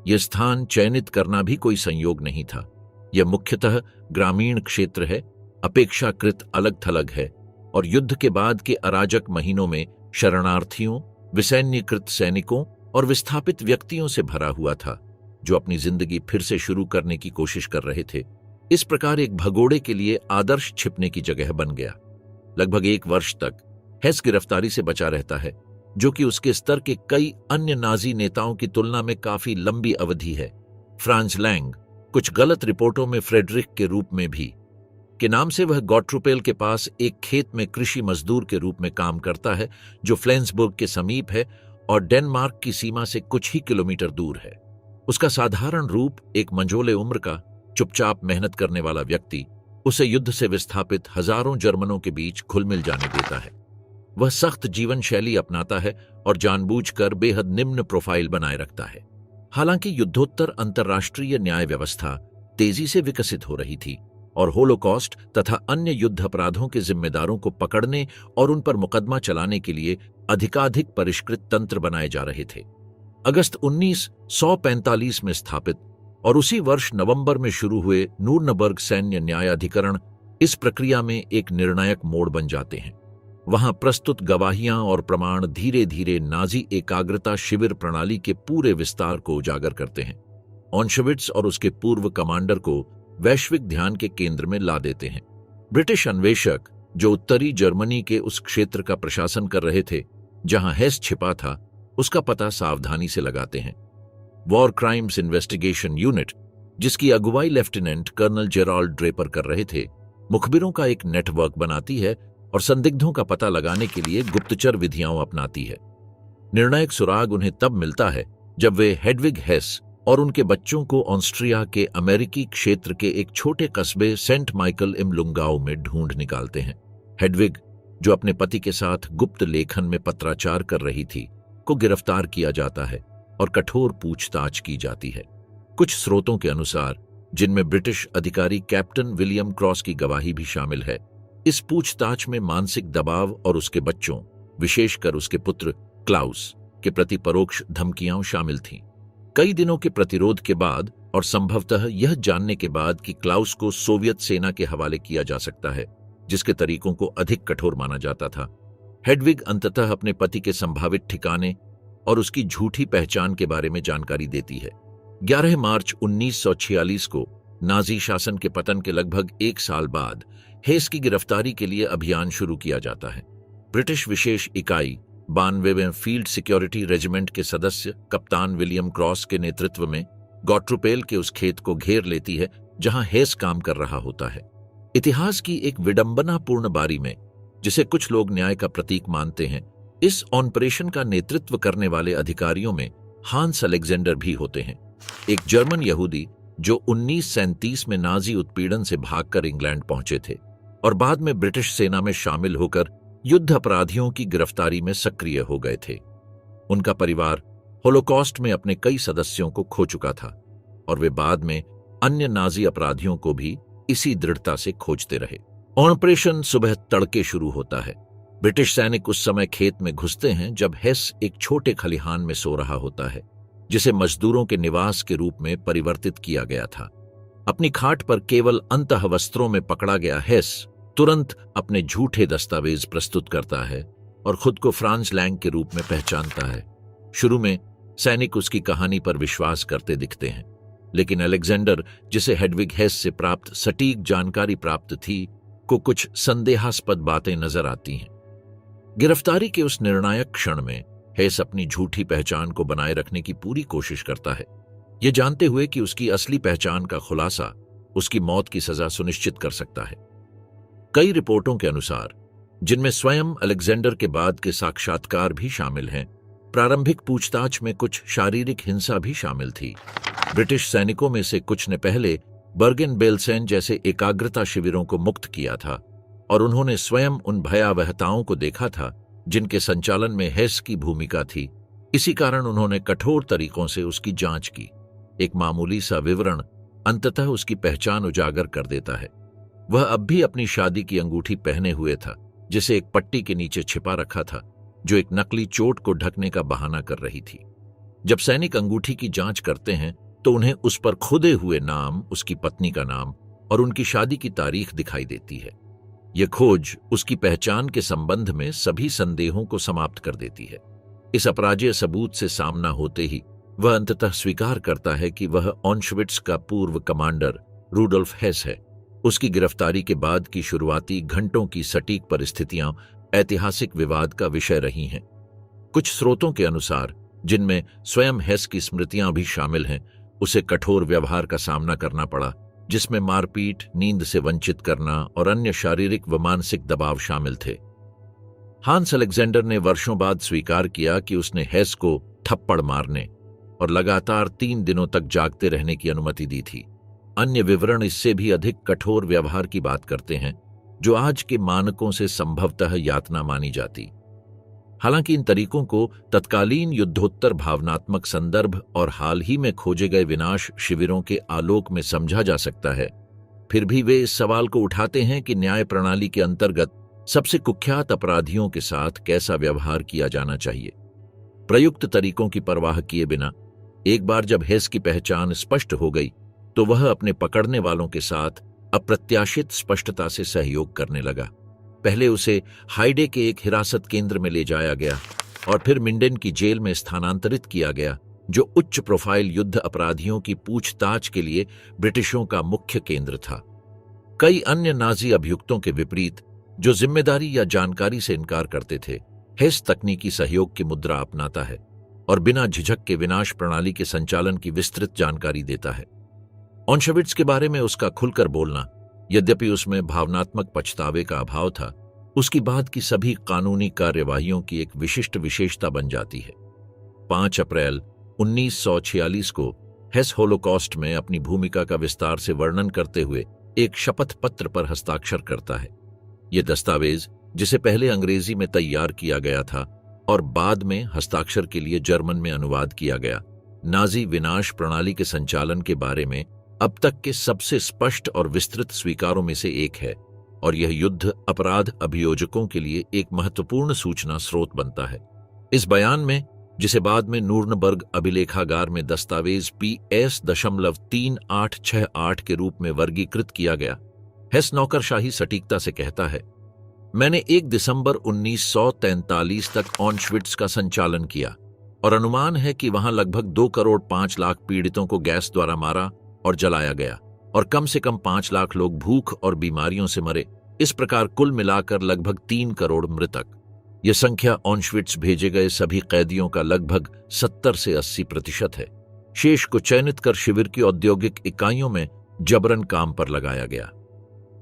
यह स्थान चयनित करना भी कोई संयोग नहीं था। यह मुख्यतः ग्रामीण क्षेत्र है, अपेक्षाकृत अलग थलग है और युद्ध के बाद के अराजक महीनों में शरणार्थियों, विसैन्यकृत सैनिकों और विस्थापित व्यक्तियों से भरा हुआ था जो अपनी जिंदगी फिर से शुरू करने की कोशिश कर रहे थे। इस प्रकार एक भगोड़े के लिए आदर्श छिपने की जगह बन गया। लगभग 1 वर्ष तक हेस गिरफ्तारी से बचा रहता है, जो कि उसके स्तर के कई अन्य नाजी नेताओं की तुलना में काफी लंबी अवधि है। फ्रांज लैंग, कुछ गलत रिपोर्टों में फ्रेडरिक के रूप में भी के नाम से, वह गॉट्रुपेल के पास एक खेत में कृषि मजदूर के रूप में काम करता है जो फ्लेंसबर्ग के समीप है और डेनमार्क की सीमा से कुछ ही किलोमीटर दूर है। उसका साधारण रूप एक मंझोले उम्र का चुपचाप मेहनत करने वाला व्यक्ति उसे युद्ध से विस्थापित हजारों जर्मनों के बीच घुल मिल जाने देता है। वह सख्त जीवन शैली अपनाता है और जानबूझकर बेहद निम्न प्रोफाइल बनाए रखता है। हालांकि युद्धोत्तर अंतर्राष्ट्रीय न्याय व्यवस्था तेजी से विकसित हो रही थी और होलोकॉस्ट तथा अन्य युद्ध अपराधों के जिम्मेदारों को पकड़ने और उन पर मुकदमा चलाने के लिए अधिकाधिक परिष्कृत तंत्र बनाए जा रहे थे। अगस्त 1945 में स्थापित और उसी वर्ष नवंबर में शुरू हुए नूर्नबर्ग सैन्य न्यायाधिकरण इस प्रक्रिया में एक निर्णायक मोड़ बन जाते हैं। वहां प्रस्तुत गवाहियां और प्रमाण धीरे धीरे नाजी एकाग्रता शिविर प्रणाली के पूरे विस्तार को उजागर करते हैं। ऑशविट्ज और उसके पूर्व कमांडर को वैश्विक ध्यान के केंद्र में ला देते हैं। ब्रिटिश अन्वेषक जो उत्तरी जर्मनी के उस क्षेत्र का प्रशासन कर रहे थे जहां हेस छिपा था, उसका पता सावधानी से लगाते हैं। वॉर क्राइम्स इन्वेस्टिगेशन यूनिट, जिसकी अगुवाई लेफ्टिनेंट कर्नल जेराल्ड ड्रेपर कर रहे थे, मुखबिरों का एक नेटवर्क बनाती है और संदिग्धों का पता लगाने के लिए गुप्तचर विधियां अपनाती है। निर्णायक सुराग उन्हें तब मिलता है जब वे हेडविग हेस और उनके बच्चों को ऑस्ट्रिया के अमेरिकी क्षेत्र के एक छोटे कस्बे सेंट माइकल इम लुंगाओ में ढूंढ निकालते हैं। हेडविग, जो अपने पति के साथ गुप्त लेखन में पत्राचार कर रही थी, को गिरफ्तार किया जाता है और कठोर पूछताछ की जाती है। कुछ स्रोतों के अनुसार, जिनमें ब्रिटिश अधिकारी कैप्टन विलियम क्रॉस की गवाही भी शामिल है, इस पूछताछ में मानसिक दबाव और उसके बच्चों, विशेषकर उसके पुत्र क्लाउस, के प्रति परोक्ष धमकियां शामिल थीं। कई दिनों के प्रतिरोध के बाद और संभवतः यह जानने के बाद कि क्लाउस को सोवियत सेना के हवाले किया जा सकता है, जिसके तरीकों को अधिक कठोर माना जाता था, हेडविग अंततः अपने पति के संभावित ठिकाने और उसकी झूठी पहचान के बारे में जानकारी देती है। 11 मार्च 1946 को नाजी शासन के पतन के लगभग एक साल बाद हेस की गिरफ्तारी के लिए अभियान शुरू किया जाता है। ब्रिटिश विशेष इकाई 92वें फील्ड सिक्योरिटी रेजिमेंट के सदस्य कप्तान विलियम क्रॉस के नेतृत्व में गॉट्रुपेल के उस खेत को घेर लेती है जहां हेस काम कर रहा होता है। इतिहास की एक विडंबनापूर्ण बारी में, जिसे कुछ लोग न्याय का प्रतीक मानते हैं, इस ऑपरेशन का नेतृत्व करने वाले अधिकारियों में हांस अलेक्जेंडर भी होते हैं, एक जर्मन यहूदी जो 1937 में नाजी उत्पीड़न से भागकर इंग्लैंड पहुंचे थे और बाद में ब्रिटिश सेना में शामिल होकर युद्ध अपराधियों की गिरफ्तारी में सक्रिय हो गए थे। उनका परिवार होलोकॉस्ट में अपने कई सदस्यों को खो चुका था और वे बाद में अन्य नाजी अपराधियों को भी इसी दृढ़ता से खोजते रहे। ऑपरेशन सुबह तड़के शुरू होता है। ब्रिटिश सैनिक उस समय खेत में घुसते हैं जब हेस एक छोटे खलिहान में सो रहा होता है, जिसे मजदूरों के निवास के रूप में परिवर्तित किया गया था। अपनी खाट पर केवल अंतः वस्त्रों में पकड़ा गया हेस तुरंत अपने झूठे दस्तावेज प्रस्तुत करता है और खुद को फ्रांस लैंग के रूप में पहचानता है। शुरू में सैनिक उसकी कहानी पर विश्वास करते दिखते हैं, लेकिन अलेक्जेंडर, जिसे हेडविग हेस से प्राप्त सटीक जानकारी प्राप्त थी, को कुछ संदेहास्पद बातें नजर आती हैं। गिरफ्तारी के उस निर्णायक क्षण में हेस अपनी झूठी पहचान को बनाए रखने की पूरी कोशिश करता है, ये जानते हुए कि उसकी असली पहचान का खुलासा उसकी मौत की सजा सुनिश्चित कर सकता है। कई रिपोर्टों के अनुसार, जिनमें स्वयं अलेक्जेंडर के बाद के साक्षात्कार भी शामिल हैं, प्रारंभिक पूछताछ में कुछ शारीरिक हिंसा भी शामिल थी। ब्रिटिश सैनिकों में से कुछ ने पहले बर्गेन बेल्सेन जैसे एकाग्रता शिविरों को मुक्त किया था और उन्होंने स्वयं उन भयावहताओं को देखा था जिनके संचालन में हेस की भूमिका थी। इसी कारण उन्होंने कठोर तरीकों से उसकी जांच की। एक मामूली सा विवरण अंततः उसकी पहचान उजागर कर देता है। वह अब भी अपनी शादी की अंगूठी पहने हुए था, जिसे एक पट्टी के नीचे छिपा रखा था, जो एक नकली चोट को ढकने का बहाना कर रही थी। जब सैनिक अंगूठी की जांच करते हैं तो उन्हें उस पर खुदे हुए नाम, उसकी पत्नी का नाम और उनकी शादी की तारीख दिखाई देती है। यह खोज उसकी पहचान के संबंध में सभी संदेहों को समाप्त कर देती है। इस अपराजेय सबूत से सामना होते ही वह अंततः स्वीकार करता है कि वह ऑश्विट्ज का पूर्व कमांडर रूडोल्फ हेस है। उसकी गिरफ्तारी के बाद की शुरुआती घंटों की सटीक परिस्थितियां ऐतिहासिक विवाद का विषय रही हैं। कुछ स्रोतों के अनुसार, जिनमें स्वयं हेस की स्मृतियां भी शामिल हैं, उसे कठोर व्यवहार का सामना करना पड़ा, जिसमें मारपीट, नींद से वंचित करना और अन्य शारीरिक व मानसिक दबाव शामिल थे। हांस अलेक्जेंडर ने वर्षों बाद स्वीकार किया कि उसने हेस को थप्पड़ मारने और लगातार 3 दिनों तक जागते रहने की अनुमति दी थी। अन्य विवरण इससे भी अधिक कठोर व्यवहार की बात करते हैं, जो आज के मानकों से संभवतः यातना मानी जाती। हालांकि इन तरीकों को तत्कालीन युद्धोत्तर भावनात्मक संदर्भ और हाल ही में खोजे गए विनाश शिविरों के आलोक में समझा जा सकता है, फिर भी वे इस सवाल को उठाते हैं कि न्याय प्रणाली के अंतर्गत सबसे कुख्यात अपराधियों के साथ कैसा व्यवहार किया जाना चाहिए। प्रयुक्त तरीकों की परवाह किए बिना एक बार जब हेस की पहचान स्पष्ट हो गई, तो वह अपने पकड़ने वालों के साथ अप्रत्याशित स्पष्टता से सहयोग करने लगा। पहले उसे हाइडे के एक हिरासत केंद्र में ले जाया गया और फिर मिंडेन की जेल में स्थानांतरित किया गया, जो उच्च प्रोफाइल युद्ध अपराधियों की पूछताछ के लिए ब्रिटिशों का मुख्य केंद्र था। कई अन्य नाजी अभियुक्तों के विपरीत, जो जिम्मेदारी या जानकारी से इनकार करते थे, हेस तकनीकी सहयोग की मुद्रा अपनाता है और बिना झिझक के विनाश प्रणाली के संचालन की विस्तृत जानकारी देता है। ऑश्विट्ज के बारे में उसका खुलकर बोलना, यद्यपि उसमें भावनात्मक पछतावे का अभाव था, उसकी बाद की सभी कानूनी कार्यवाहियों की एक विशिष्ट विशेषता बन जाती है। 5 अप्रैल 1946 को हेस होलोकॉस्ट में अपनी भूमिका का विस्तार से वर्णन करते हुए एक शपथ पत्र पर हस्ताक्षर करता है। यह दस्तावेज, जिसे पहले अंग्रेजी में तैयार किया गया था और बाद में हस्ताक्षर के लिए जर्मन में अनुवाद किया गया, नाजी विनाश प्रणाली के संचालन के बारे में अब तक के सबसे स्पष्ट और विस्तृत स्वीकारों में से एक है और यह युद्ध अपराध अभियोजकों के लिए एक महत्वपूर्ण सूचना स्रोत बनता है। इस बयान में, जिसे बाद में नूर्नबर्ग अभिलेखागार में दस्तावेज PS.3868 के रूप में वर्गीकृत किया गया, हेस नौकरशाही सटीकता से कहता है, मैंने 1 दिसंबर 1943 तक ऑश्विट्ज का संचालन किया और अनुमान है कि वहां लगभग 2,05,00,000 पीड़ितों को गैस द्वारा मारा और जलाया गया और कम से कम 5 लाख लोग भूख और बीमारियों से मरे। इस प्रकार कुल मिलाकर लगभग 3 करोड़ मृतक। यह संख्या ऑशविट्ज भेजे गए सभी कैदियों का लगभग 70 से 80% है। शेष को चयनित कर शिविर की औद्योगिक इकाइयों में जबरन काम पर लगाया गया।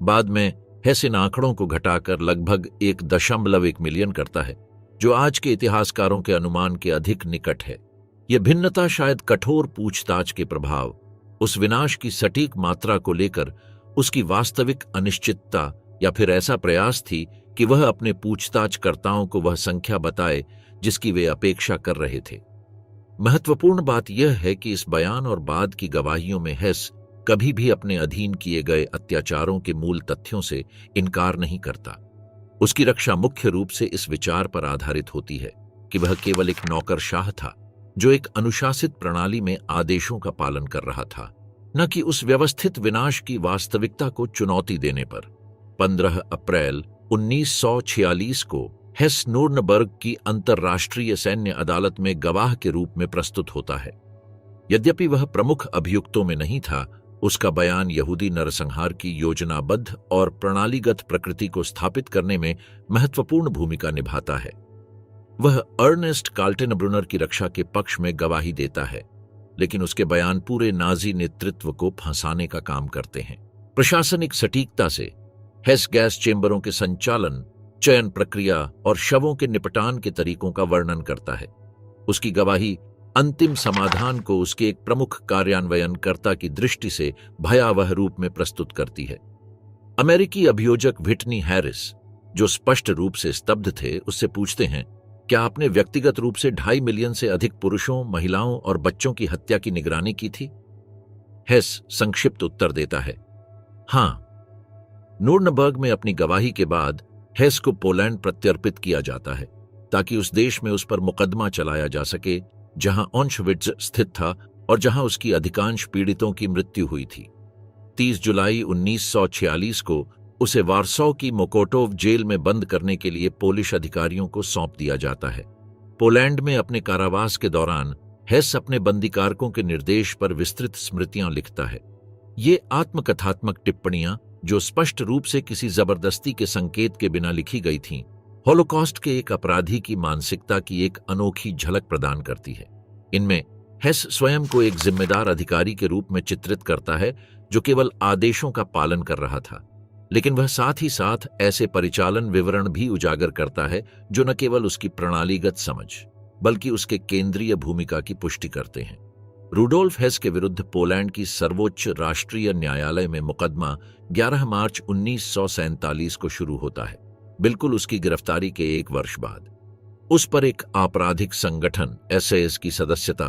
बाद में हेस इन आंकड़ों को घटाकर लगभग 1.1 मिलियन करता है, जो आज के इतिहासकारों के अनुमान के अधिक निकट है। यह भिन्नता शायद कठोर पूछताछ के प्रभाव, उस विनाश की सटीक मात्रा को लेकर उसकी वास्तविक अनिश्चितता, या फिर ऐसा प्रयास थी कि वह अपने पूछताछकर्ताओं को वह संख्या बताए जिसकी वे अपेक्षा कर रहे थे। महत्वपूर्ण बात यह है कि इस बयान और बाद की गवाहियों में हेस कभी भी अपने अधीन किए गए अत्याचारों के मूल तथ्यों से इनकार नहीं करता। उसकी रक्षा मुख्य रूप से इस विचार पर आधारित होती है कि वह केवल एक नौकरशाह था जो एक अनुशासित प्रणाली में आदेशों का पालन कर रहा था, न कि उस व्यवस्थित विनाश की वास्तविकता को चुनौती देने पर। 15 अप्रैल 1946 को हेस नूर्नबर्ग की अंतर्राष्ट्रीय सैन्य अदालत में गवाह के रूप में प्रस्तुत होता है। यद्यपि वह प्रमुख अभियुक्तों में नहीं था, उसका बयान यहूदी नरसंहार की योजनाबद्ध और प्रणालीगत प्रकृति को स्थापित करने में महत्वपूर्ण भूमिका निभाता है। वह अर्नेस्ट काल्टेनब्रुनर की रक्षा के पक्ष में गवाही देता है, लेकिन उसके बयान पूरे नाजी नेतृत्व को फंसाने का काम करते हैं। प्रशासनिक सटीकता से हेस गैस चेंबरों के संचालन, चयन प्रक्रिया और शवों के निपटान के तरीकों का वर्णन करता है। उसकी गवाही अंतिम समाधान को उसके एक प्रमुख कार्यान्वयनकर्ता की दृष्टि से भयावह रूप में प्रस्तुत करती है। अमेरिकी अभियोजक व्हिटनी हैरिस, जो स्पष्ट रूप से स्तब्ध थे, उससे पूछते हैं, क्या आपने व्यक्तिगत रूप से 2.5 मिलियन से अधिक पुरुषों, महिलाओं और बच्चों की हत्या की निगरानी की थी? हेस संक्षिप्त उत्तर देता है, हां। नूर्नबर्ग में अपनी गवाही के बाद हेस को पोलैंड प्रत्यर्पित किया जाता है ताकि उस देश में उस पर मुकदमा चलाया जा सके जहां ऑशविट्ज स्थित था और जहां उसकी अधिकांश पीड़ितों की मृत्यु हुई थी। 30 जुलाई 1946 को उसे वार्सो की मोकोटोव जेल में बंद करने के लिए पोलिश अधिकारियों को सौंप दिया जाता है। पोलैंड में अपने कारावास के दौरान हेस अपने बंदीकारकों के निर्देश पर विस्तृत स्मृतियां लिखता है। ये आत्मकथात्मक टिप्पणियां, जो स्पष्ट रूप से किसी जबरदस्ती के संकेत के बिना लिखी गई थीं, हॉलोकॉस्ट के एक अपराधी की मानसिकता की एक अनोखी झलक प्रदान करती है। इनमें हेस स्वयं को एक जिम्मेदार अधिकारी के रूप में चित्रित करता है जो केवल आदेशों का पालन कर रहा था, लेकिन वह साथ ही साथ ऐसे परिचालन विवरण भी उजागर करता है जो न केवल उसकी प्रणालीगत समझ बल्कि उसके केंद्रीय भूमिका की पुष्टि करते हैं। रूडोल्फ हेस के विरुद्ध पोलैंड की सर्वोच्च राष्ट्रीय न्यायालय में मुकदमा 11 मार्च 1947 को शुरू होता है, बिल्कुल उसकी गिरफ्तारी के 1 वर्ष बाद। उस पर एक आपराधिक संगठन एसएस की सदस्यता,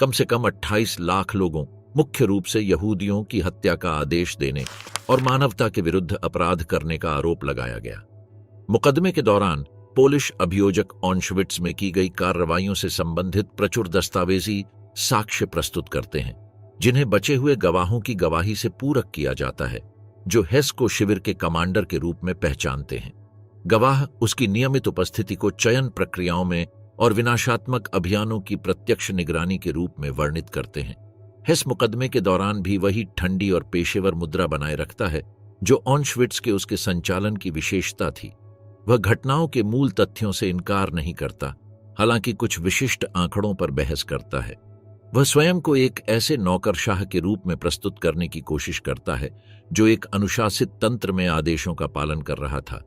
कम से कम 28 लाख लोगों, मुख्य रूप से यहूदियों की हत्या का आदेश देने और मानवता के विरुद्ध अपराध करने का आरोप लगाया गया। मुकदमे के दौरान पोलिश अभियोजक ऑशविट्ज में की गई कार्रवाइयों से संबंधित प्रचुर दस्तावेजी साक्ष्य प्रस्तुत करते हैं, जिन्हें बचे हुए गवाहों की गवाही से पूरक किया जाता है, जो हेस को शिविर के कमांडर के रूप में पहचानते हैं। गवाह उसकी नियमित उपस्थिति को चयन प्रक्रियाओं में और विनाशात्मक अभियानों की प्रत्यक्ष निगरानी के रूप में वर्णित करते हैं। हेस मुकदमे के दौरान भी वही ठंडी और पेशेवर मुद्रा बनाए रखता है जो ऑशविट्ज के उसके संचालन की विशेषता थी। वह घटनाओं के मूल तथ्यों से इनकार नहीं करता, हालांकि कुछ विशिष्ट आंकड़ों पर बहस करता है। वह स्वयं को एक ऐसे नौकरशाह के रूप में प्रस्तुत करने की कोशिश करता है जो एक अनुशासित तंत्र में आदेशों का पालन कर रहा था,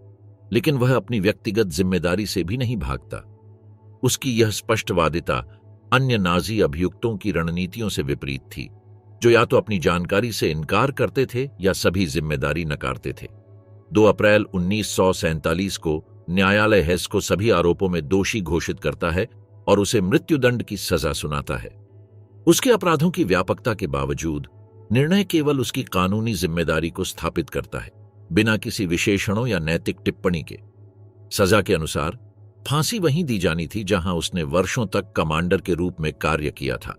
लेकिन वह अपनी व्यक्तिगत जिम्मेदारी से भी नहीं भागता। उसकी यह स्पष्टवादिता अन्य नाजी अभियुक्तों की रणनीतियों से विपरीत थी, जो या तो अपनी जानकारी से इनकार करते थे या सभी जिम्मेदारी नकारते थे। 2 अप्रैल 1947 को न्यायालय हेस को सभी आरोपों में दोषी घोषित करता है और उसे मृत्युदंड की सजा सुनाता है। उसके अपराधों की व्यापकता के बावजूद निर्णय केवल उसकी कानूनी जिम्मेदारी को स्थापित करता है, बिना किसी विशेषणों या नैतिक टिप्पणी के। सजा के अनुसार फांसी वहीं दी जानी थी जहां उसने वर्षों तक कमांडर के रूप में कार्य किया था।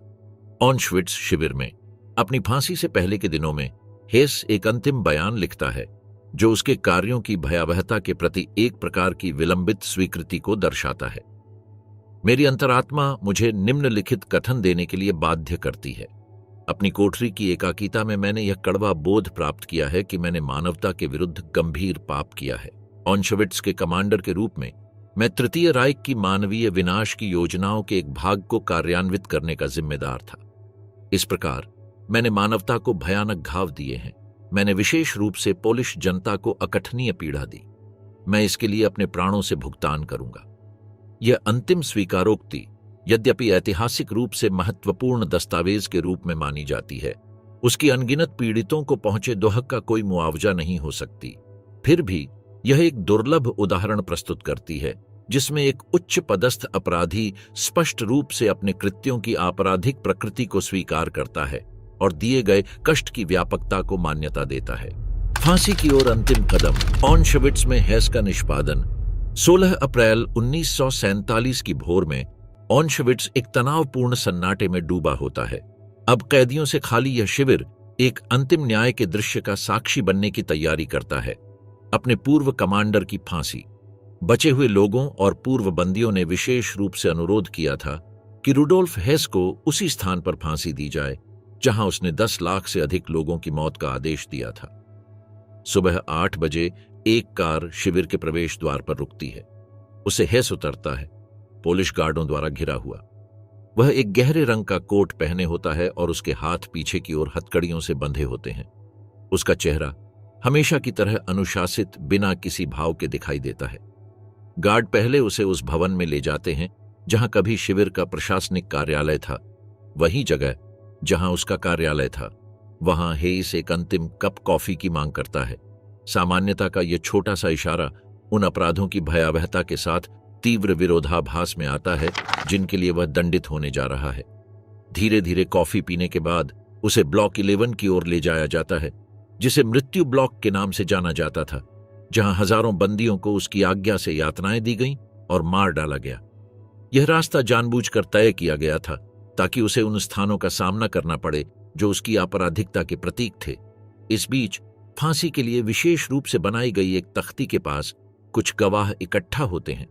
ऑशविट्ज शिविर में अपनी फांसी से पहले के दिनों में हेस एक अंतिम बयान लिखता है जो उसके कार्यों की भयावहता के प्रति एक प्रकार की विलंबित स्वीकृति को दर्शाता है। मेरी अंतरात्मा मुझे निम्नलिखित कथन देने के लिए बाध्य करती है। अपनी कोठरी की एकाकीता में मैंने यह कड़वा बोध प्राप्त किया है कि मैंने मानवता के विरुद्ध गंभीर पाप किया है। ऑशविट्ज के कमांडर के रूप में मैं तृतीय राइख की मानवीय विनाश की योजनाओं के एक भाग को कार्यान्वित करने का जिम्मेदार था। इस प्रकार मैंने मानवता को भयानक घाव दिए हैं। मैंने विशेष रूप से पोलिश जनता को अकथनीय पीड़ा दी। मैं इसके लिए अपने प्राणों से भुगतान करूंगा। यह अंतिम स्वीकारोक्ति यद्यपि ऐतिहासिक रूप से महत्वपूर्ण दस्तावेज के रूप में मानी जाती है, उसकी अनगिनत पीड़ितों को पहुंचे दुख का कोई मुआवजा नहीं हो सकती। फिर भी यह एक दुर्लभ उदाहरण प्रस्तुत करती है जिसमें एक उच्च पदस्थ अपराधी स्पष्ट रूप से अपने कृत्यों की आपराधिक प्रकृति को स्वीकार करता है और दिए गए कष्ट की व्यापकता को मान्यता देता है। फांसी की ओर अंतिम कदम। ऑशविट्ज में हेस का निष्पादन। 16 अप्रैल 1947 की भोर में ऑशविट्ज एक तनावपूर्ण सन्नाटे में डूबा होता है। अब कैदियों से खाली यह शिविर एक अंतिम न्याय के दृश्य का साक्षी बनने की तैयारी करता है। अपने पूर्व कमांडर की फांसी। बचे हुए लोगों और पूर्व बंदियों ने विशेष रूप से अनुरोध किया था कि रुडोल्फ हेस को उसी स्थान पर फांसी दी जाए जहां उसने 10 लाख से अधिक लोगों की मौत का आदेश दिया था। सुबह 8 बजे एक कार शिविर के प्रवेश द्वार पर रुकती है। उसे हेस उतरता है, पोलिश गार्डों द्वारा घिरा हुआ। वह एक गहरे रंग का कोट पहने होता है और उसके हाथ पीछे की ओर हथकड़ियों से बंधे होते हैं। उसका चेहरा हमेशा की तरह अनुशासित, बिना किसी भाव के दिखाई देता है। गार्ड पहले उसे उस भवन में ले जाते हैं जहां कभी शिविर का प्रशासनिक कार्यालय था। वही जगह जहां उसका कार्यालय था, वहां हेस एक अंतिम कप कॉफी की मांग करता है। सामान्यता का यह छोटा सा इशारा उन अपराधों की भयावहता के साथ तीव्र विरोधाभास में आता है जिनके लिए वह दंडित होने जा रहा है। धीरे धीरे कॉफी पीने के बाद उसे ब्लॉक 11 की ओर ले जाया जाता है, जिसे मृत्यु ब्लॉक के नाम से जाना जाता था, जहां हजारों बंदियों को उसकी आज्ञा से यातनाएं दी गईं और मार डाला गया। यह रास्ता जानबूझकर तय किया गया था ताकि उसे उन स्थानों का सामना करना पड़े जो उसकी आपराधिकता के प्रतीक थे। इस बीच फांसी के लिए विशेष रूप से बनाई गई एक तख्ती के पास कुछ गवाह इकट्ठा होते हैं।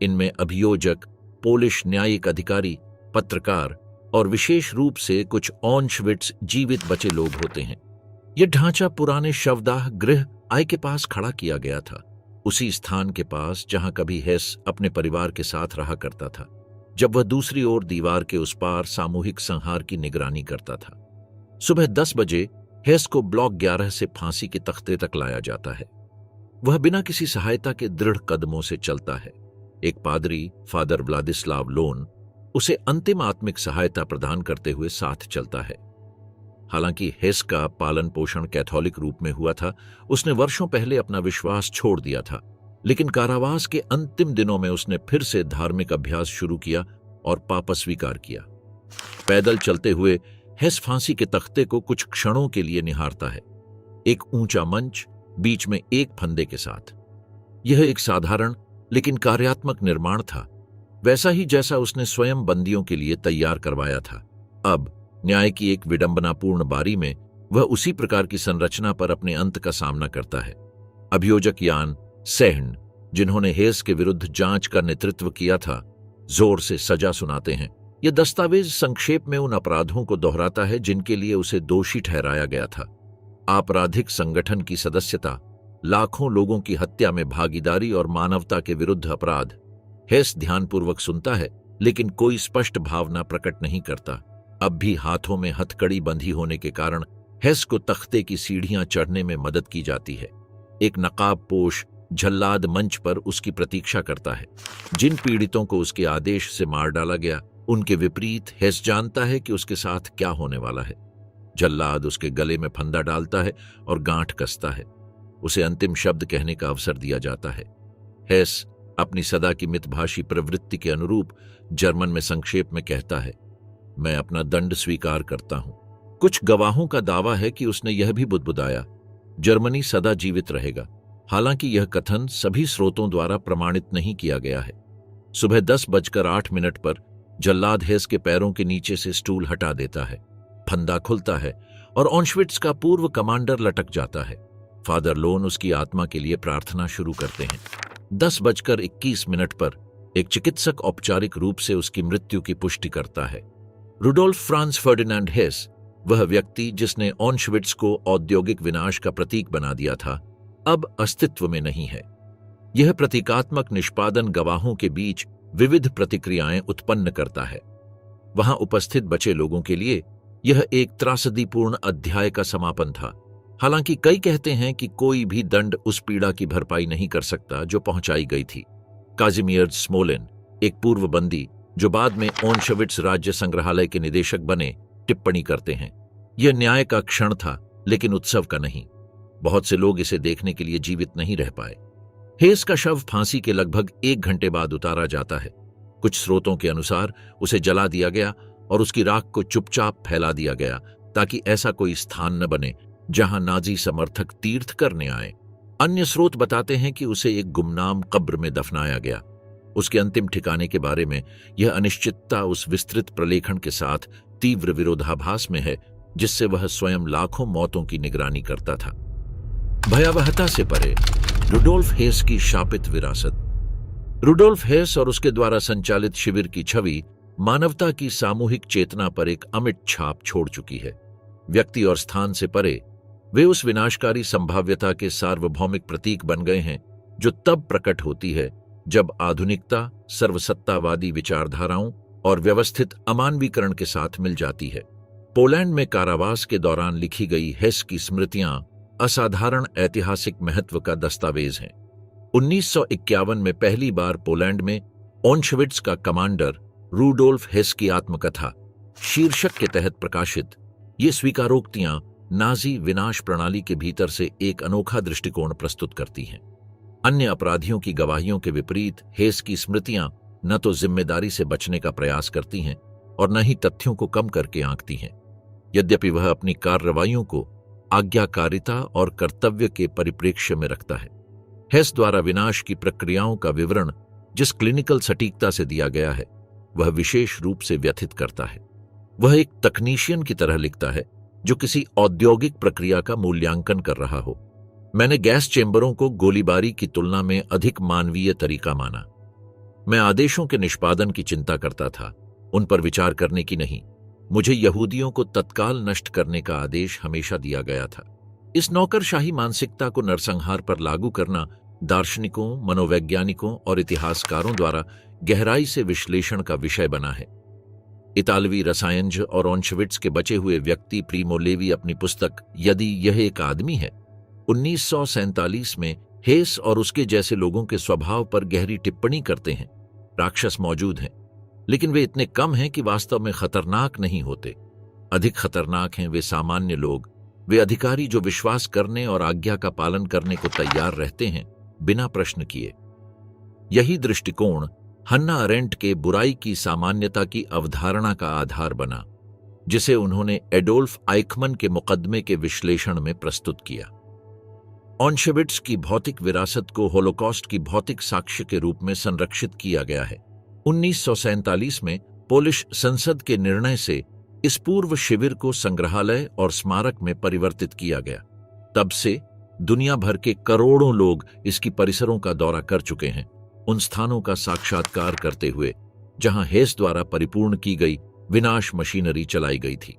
इनमें अभियोजक, पोलिश न्यायिक अधिकारी, पत्रकार और विशेष रूप से कुछ ऑशविट्ज जीवित बचे लोग होते हैं। यह ढांचा पुराने शवदाह गृह आई के पास खड़ा किया गया था, उसी स्थान के पास जहां कभी हेस अपने परिवार के साथ रहा करता था, जब वह दूसरी ओर दीवार के उस पार सामूहिक संहार की निगरानी करता था। सुबह 10 बजे हेस को ब्लॉक 11 से फांसी के तख्ते तक लाया जाता है। वह बिना किसी सहायता के दृढ़ कदमों से चलता है। एक पादरी, फादर व्लादिस्लाव लोन, उसे अंतिम आत्मिक सहायता प्रदान करते हुए साथ चलता है। हालांकि हेस का पालन पोषण कैथोलिक रूप में हुआ था, उसने वर्षों पहले अपना विश्वास छोड़ दिया था, लेकिन कारावास के अंतिम दिनों में उसने फिर से धार्मिक अभ्यास शुरू किया और पाप स्वीकार किया। पैदल चलते हुए हेस फांसी के तख्ते को कुछ क्षणों के लिए निहारता है। एक ऊंचा मंच, बीच में एक फंदे के साथ। यह एक साधारण लेकिन कार्यात्मक निर्माण था, वैसा ही जैसा उसने स्वयं बंदियों के लिए तैयार करवाया था। अब न्याय की एक विडंबनापूर्ण बारी में वह उसी प्रकार की संरचना पर अपने अंत का सामना करता है। अभियोजक यान सेहन, जिन्होंने हेस के विरुद्ध जांच का नेतृत्व किया था, जोर से सजा सुनाते हैं। यह दस्तावेज संक्षेप में उन अपराधों को दोहराता है जिनके लिए उसे दोषी ठहराया गया था। आपराधिक संगठन की सदस्यता, लाखों लोगों की हत्या में भागीदारी और मानवता के विरुद्ध अपराध। हेस ध्यानपूर्वक सुनता है, लेकिन कोई स्पष्ट भावना प्रकट नहीं करता। अब भी हाथों में हथकड़ी बंधी होने के कारण हेस को तख्ते की सीढ़ियां चढ़ने में मदद की जाती है। एक नकाबपोश जल्लाद मंच पर उसकी प्रतीक्षा करता है। जिन पीड़ितों को उसके आदेश से मार डाला गया, उनके विपरीत हेस जानता है कि उसके साथ क्या होने वाला है। जल्लाद उसके गले में फंदा डालता है और गांठ कसता है। उसे अंतिम शब्द कहने का अवसर दिया जाता है। हेस अपनी सदा की मितभाषी प्रवृत्ति के अनुरूप जर्मन में संक्षेप में कहता है, मैं अपना दंड स्वीकार करता हूं। कुछ गवाहों का दावा है कि उसने यह भी बुदबुदाया, जर्मनी सदा जीवित रहेगा। हालांकि यह कथन सभी स्रोतों द्वारा प्रमाणित नहीं किया गया है। सुबह 10:08 पर जल्लाद हेस के पैरों के नीचे से स्टूल हटा देता है। फंदा खुलता है और ऑशविट्ज का पूर्व कमांडर लटक जाता है। फादर लोन उसकी आत्मा के लिए प्रार्थना शुरू करते हैं। 10:21 पर एक चिकित्सक औपचारिक रूप से उसकी मृत्यु की पुष्टि करता है। रुडोल्फ फ्रांस फर्डिनेंड हेस, वह व्यक्ति जिसने ऑशविट्ज को औद्योगिक विनाश का प्रतीक बना दिया था, अब अस्तित्व में नहीं है। यह प्रतीकात्मक निष्पादन गवाहों के बीच विविध प्रतिक्रियाएं उत्पन्न करता है। वहां उपस्थित बचे लोगों के लिए यह एक त्रासदीपूर्ण अध्याय का समापन था। हालांकि कई कहते हैं कि कोई भी दंड उस पीड़ा की भरपाई नहीं कर सकता जो पहुंचाई गई थी। काजिमियर्ज स्मोलिन, एक पूर्व बंदी जो बाद में ऑशविट्ज राज्य संग्रहालय के निदेशक बने, टिप्पणी करते हैं, यह न्याय का क्षण था लेकिन उत्सव का नहीं। बहुत से लोग इसे देखने के लिए जीवित नहीं रह पाए। हेस का शव फांसी के लगभग 1 घंटे बाद उतारा जाता है। कुछ स्रोतों के अनुसार उसे जला दिया गया और उसकी राख को चुपचाप फैला दिया गया ताकि ऐसा कोई स्थान न बने जहां नाजी समर्थक तीर्थ करने आए। अन्य स्रोत बताते हैं कि उसे एक गुमनाम कब्र में दफनाया गया। उसके अंतिम ठिकाने के बारे में यह अनिश्चितता उस विस्तृत प्रलेखन के साथ तीव्र विरोधाभास में है जिससे वह स्वयं लाखों मौतों की निगरानी करता था। भयावहता से परे रुडोल्फ हेस की शापित विरासत। रुडोल्फ हेस और उसके द्वारा संचालित शिविर की छवि मानवता की सामूहिक चेतना पर एक अमिट छाप छोड़ चुकी है। व्यक्ति और स्थान से परे वे उस विनाशकारी संभाव्यता के सार्वभौमिक प्रतीक बन गए हैं जो तब प्रकट होती है जब आधुनिकता सर्वसत्तावादी विचारधाराओं और व्यवस्थित अमानवीकरण के साथ मिल जाती है। पोलैंड में कारावास के दौरान लिखी गई हेस की स्मृतियां असाधारण ऐतिहासिक महत्व का दस्तावेज हैं। 1951 में पहली बार पोलैंड में ऑशविट्ज का कमांडर रुडोल्फ हेस की आत्मकथा शीर्षक के तहत प्रकाशित ये स्वीकारोक्तियां नाजी विनाश प्रणाली के भीतर से एक अनोखा दृष्टिकोण प्रस्तुत करती हैं। अन्य अपराधियों की गवाहियों के विपरीत हेस की स्मृतियां न तो जिम्मेदारी से बचने का प्रयास करती हैं और न ही तथ्यों को कम करके आंकती हैं। यद्यपि वह अपनी कार्रवाइयों को आज्ञाकारिता और कर्तव्य के परिप्रेक्ष्य में रखता है। हेस द्वारा विनाश की प्रक्रियाओं का विवरण जिस क्लिनिकल सटीकता से दिया गया है वह विशेष रूप से व्यथित करता है। वह एक तकनीशियन की तरह लिखता है जो किसी औद्योगिक प्रक्रिया का मूल्यांकन कर रहा हो। मैंने गैस चेंबरों को गोलीबारी की तुलना में अधिक मानवीय तरीका माना। मैं आदेशों के निष्पादन की चिंता करता था, उन पर विचार करने की नहीं। मुझे यहूदियों को तत्काल नष्ट करने का आदेश हमेशा दिया गया था। इस नौकरशाही मानसिकता को नरसंहार पर लागू करना दार्शनिकों, मनोवैज्ञानिकों और इतिहासकारों द्वारा गहराई से विश्लेषण का विषय बना है। इतालवी रसायनज और ऑशविट्ज के बचे हुए व्यक्ति प्रीमो लेवी अपनी पुस्तक यदि यह एक आदमी है 1947 में हेस और उसके जैसे लोगों के स्वभाव पर गहरी टिप्पणी करते हैं। राक्षस मौजूद हैं, लेकिन वे इतने कम हैं कि वास्तव में खतरनाक नहीं होते। अधिक खतरनाक हैं वे सामान्य लोग, वे अधिकारी जो विश्वास करने और आज्ञा का पालन करने को तैयार रहते हैं बिना प्रश्न किए। यही दृष्टिकोण हन्ना अरेंट के बुराई की सामान्यता की अवधारणा का आधार बना, जिसे उन्होंने एडोल्फ आइकमन के मुकदमे के विश्लेषण में प्रस्तुत किया। ऑशविट्ज की भौतिक विरासत को होलोकॉस्ट की भौतिक साक्ष्य के रूप में संरक्षित किया गया है। 1947 में पोलिश संसद के निर्णय से इस पूर्व शिविर को संग्रहालय और स्मारक में परिवर्तित किया गया। तब से दुनिया भर के करोड़ों लोग इसकी परिसरों का दौरा कर चुके हैं, उन स्थानों का साक्षात्कार करते हुए जहां हेस द्वारा परिपूर्ण की गई विनाश मशीनरी चलाई गई थी।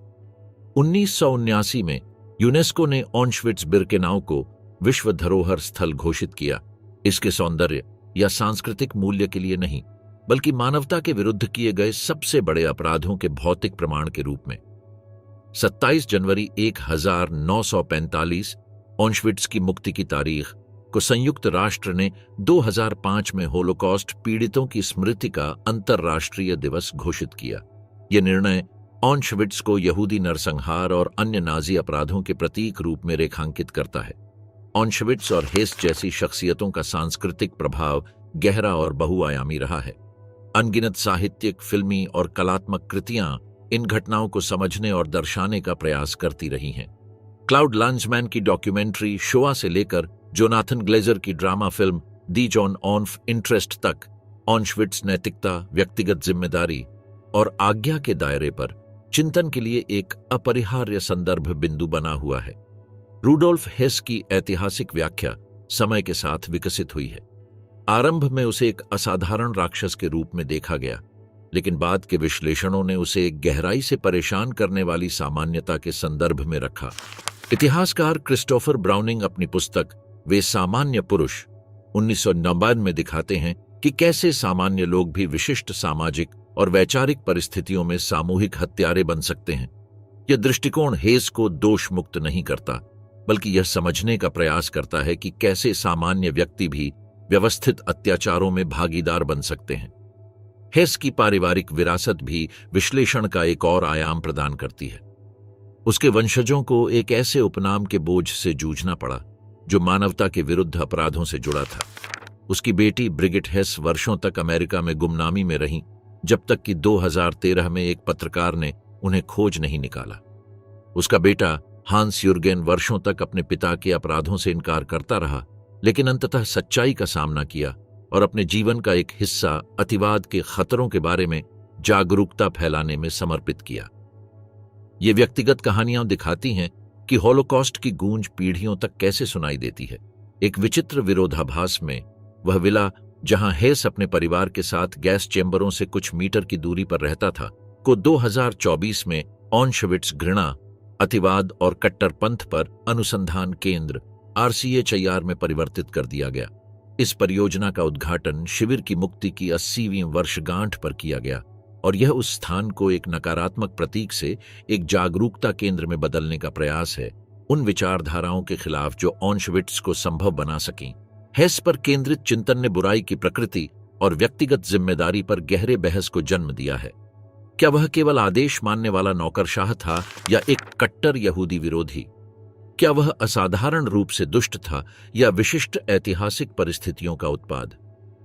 1979 में यूनेस्को ने ऑशविट्ज बिर्केनाउ को विश्व धरोहर स्थल घोषित किया, इसके सौंदर्य या सांस्कृतिक मूल्य के लिए नहीं, बल्कि मानवता के विरुद्ध किए गए सबसे बड़े अपराधों के भौतिक प्रमाण के रूप में। 27 जनवरी 1945 ऑशविट्ज की मुक्ति की तारीख को संयुक्त राष्ट्र ने 2005 में होलोकॉस्ट पीड़ितों की स्मृति का अंतर्राष्ट्रीय दिवस घोषित किया। यह निर्णय ऑशविट्ज को यहूदी नरसंहार और अन्य नाजी अपराधों के प्रतीक रूप में रेखांकित करता है। ऑशविट्ज और हेस जैसी शख्सियतों का सांस्कृतिक प्रभाव गहरा और बहुआयामी रहा है। अनगिनत साहित्यिक, फिल्मी और कलात्मक कृतियां इन घटनाओं को समझने और दर्शाने का प्रयास करती रही हैं। क्लाउड लांजमैन की डॉक्यूमेंट्री शोआ से लेकर जोनाथन ग्लेजर की drama film the John of interest तक ऑशविट्ज नैतिकता, व्यक्तिगत जिम्मेदारी और आज्ञा के दायरे पर चिंतन के लिए एक अपरिहार्य संदर्भ बिंदु बना हुआ है। रुडोल्फ हेस की ऐतिहासिक व्याख्या समय के साथ विकसित हुई है। आरंभ में उसे एक असाधारण राक्षस के रूप में देखा गया, लेकिन बाद के विश्लेषणों ने उसे एक गहराई से परेशान करने वाली सामान्यता के संदर्भ में रखा। इतिहासकार क्रिस्टोफर ब्राउनिंग अपनी पुस्तक वे सामान्य पुरुष 1999 में दिखाते हैं कि कैसे सामान्य लोग भी विशिष्ट सामाजिक और वैचारिक परिस्थितियों में सामूहिक हत्यारे बन सकते हैं। यह दृष्टिकोण हेस को दोष मुक्त नहीं करता, बल्कि यह समझने का प्रयास करता है कि कैसे सामान्य व्यक्ति भी व्यवस्थित अत्याचारों में भागीदार बन सकते हैं। हेस की पारिवारिक विरासत भी विश्लेषण का एक और आयाम प्रदान करती है। उसके वंशजों को एक ऐसे उपनाम के बोझ से जूझना पड़ा जो मानवता के विरुद्ध अपराधों से जुड़ा था। उसकी बेटी ब्रिगिट हेस वर्षों तक अमेरिका में गुमनामी में रहीं, जब तक कि 2013 में एक पत्रकार ने उन्हें खोज नहीं निकाला। उसका बेटा हांस यूर्गेन वर्षों तक अपने पिता के अपराधों से इनकार करता रहा, लेकिन अंततः सच्चाई का सामना किया और अपने जीवन का एक हिस्सा अतिवाद के खतरों के बारे में जागरूकता फैलाने में समर्पित किया। ये व्यक्तिगत कहानियां दिखाती हैं कि हॉलोकॉस्ट की गूंज पीढ़ियों तक कैसे सुनाई देती है। एक विचित्र विरोधाभास में वह विला जहां हेस अपने परिवार के साथ गैस चेंबरों से कुछ मीटर की दूरी पर रहता था, को 2024 में ऑशविट्ज घृणा, अतिवाद और कट्टरपंथ पर अनुसंधान केंद्र RCHIR में परिवर्तित कर दिया गया। इस परियोजना का उद्घाटन शिविर की मुक्ति की 80वीं वर्षगांठ पर किया गया और यह उस स्थान को एक नकारात्मक प्रतीक से एक जागरूकता केंद्र में बदलने का प्रयास है, उन विचारधाराओं के खिलाफ जो ऑशविट्ज को संभव बना सकें। हेस पर केंद्रित चिंतन ने बुराई की प्रकृति और व्यक्तिगत जिम्मेदारी पर गहरे बहस को जन्म दिया है। क्या वह केवल आदेश मानने वाला नौकरशाह था या एक कट्टर यहूदी विरोधी? क्या वह असाधारण रूप से दुष्ट था या विशिष्ट ऐतिहासिक परिस्थितियों का उत्पाद?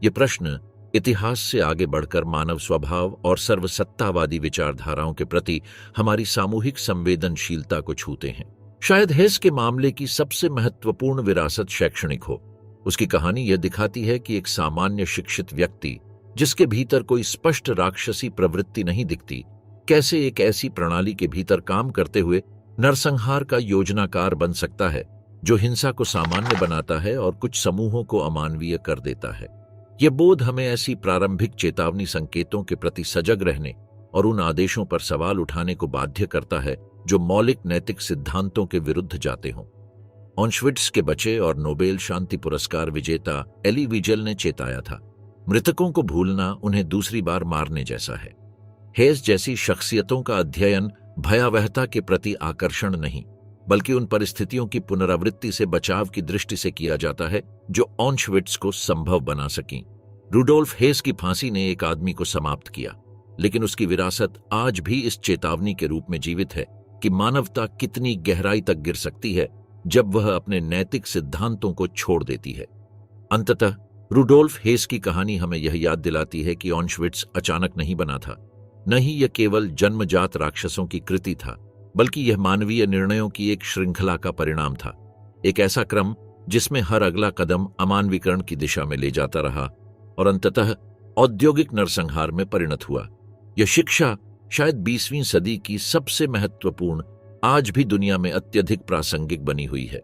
ये प्रश्न इतिहास से आगे बढ़कर मानव स्वभाव और सर्वसत्तावादी विचारधाराओं के प्रति हमारी सामूहिक संवेदनशीलता को छूते हैं। शायद हेस के मामले की सबसे महत्वपूर्ण विरासत शैक्षणिक हो। उसकी कहानी यह दिखाती है कि एक सामान्य शिक्षित व्यक्ति, जिसके भीतर कोई स्पष्ट राक्षसी प्रवृत्ति नहीं दिखती, कैसे एक ऐसी प्रणाली के भीतर काम करते हुए नरसंहार का योजनाकार बन सकता है जो हिंसा को सामान्य बनाता है और कुछ समूहों को अमानवीय कर देता है। यह बोध हमें ऐसी प्रारंभिक चेतावनी संकेतों के प्रति सजग रहने और उन आदेशों पर सवाल उठाने को बाध्य करता है जो मौलिक नैतिक सिद्धांतों के विरुद्ध जाते हों। ऑशविट्ज के बचे और नोबेल शांति पुरस्कार विजेता एली विजेल ने चेताया था, मृतकों को भूलना उन्हें दूसरी बार मारने जैसा है। हेस जैसी शख्सियतों का अध्ययन भयावहता के प्रति आकर्षण नहीं, बल्कि उन परिस्थितियों की पुनरावृत्ति से बचाव की दृष्टि से किया जाता है जो ऑशविट्ज को संभव बना सकें। रूडोल्फ हेस की फांसी ने एक आदमी को समाप्त किया, लेकिन उसकी विरासत आज भी इस चेतावनी के रूप में जीवित है कि मानवता कितनी गहराई तक गिर सकती है जब वह अपने नैतिक सिद्धांतों को छोड़ देती है। अंततः रूडोल्फ हेस की कहानी हमें यह याद दिलाती है कि ऑशविट्ज अचानक नहीं बना था, न ही यह केवल जन्मजात राक्षसों की कृति था, बल्कि यह मानवीय निर्णयों की एक श्रृंखला का परिणाम था। एक ऐसा क्रम जिसमें हर अगला कदम अमानवीकरण की दिशा में ले जाता रहा और अंततः औद्योगिक नरसंहार में परिणत हुआ। यह शिक्षा शायद 20वीं सदी की सबसे महत्वपूर्ण, आज भी दुनिया में अत्यधिक प्रासंगिक बनी हुई है।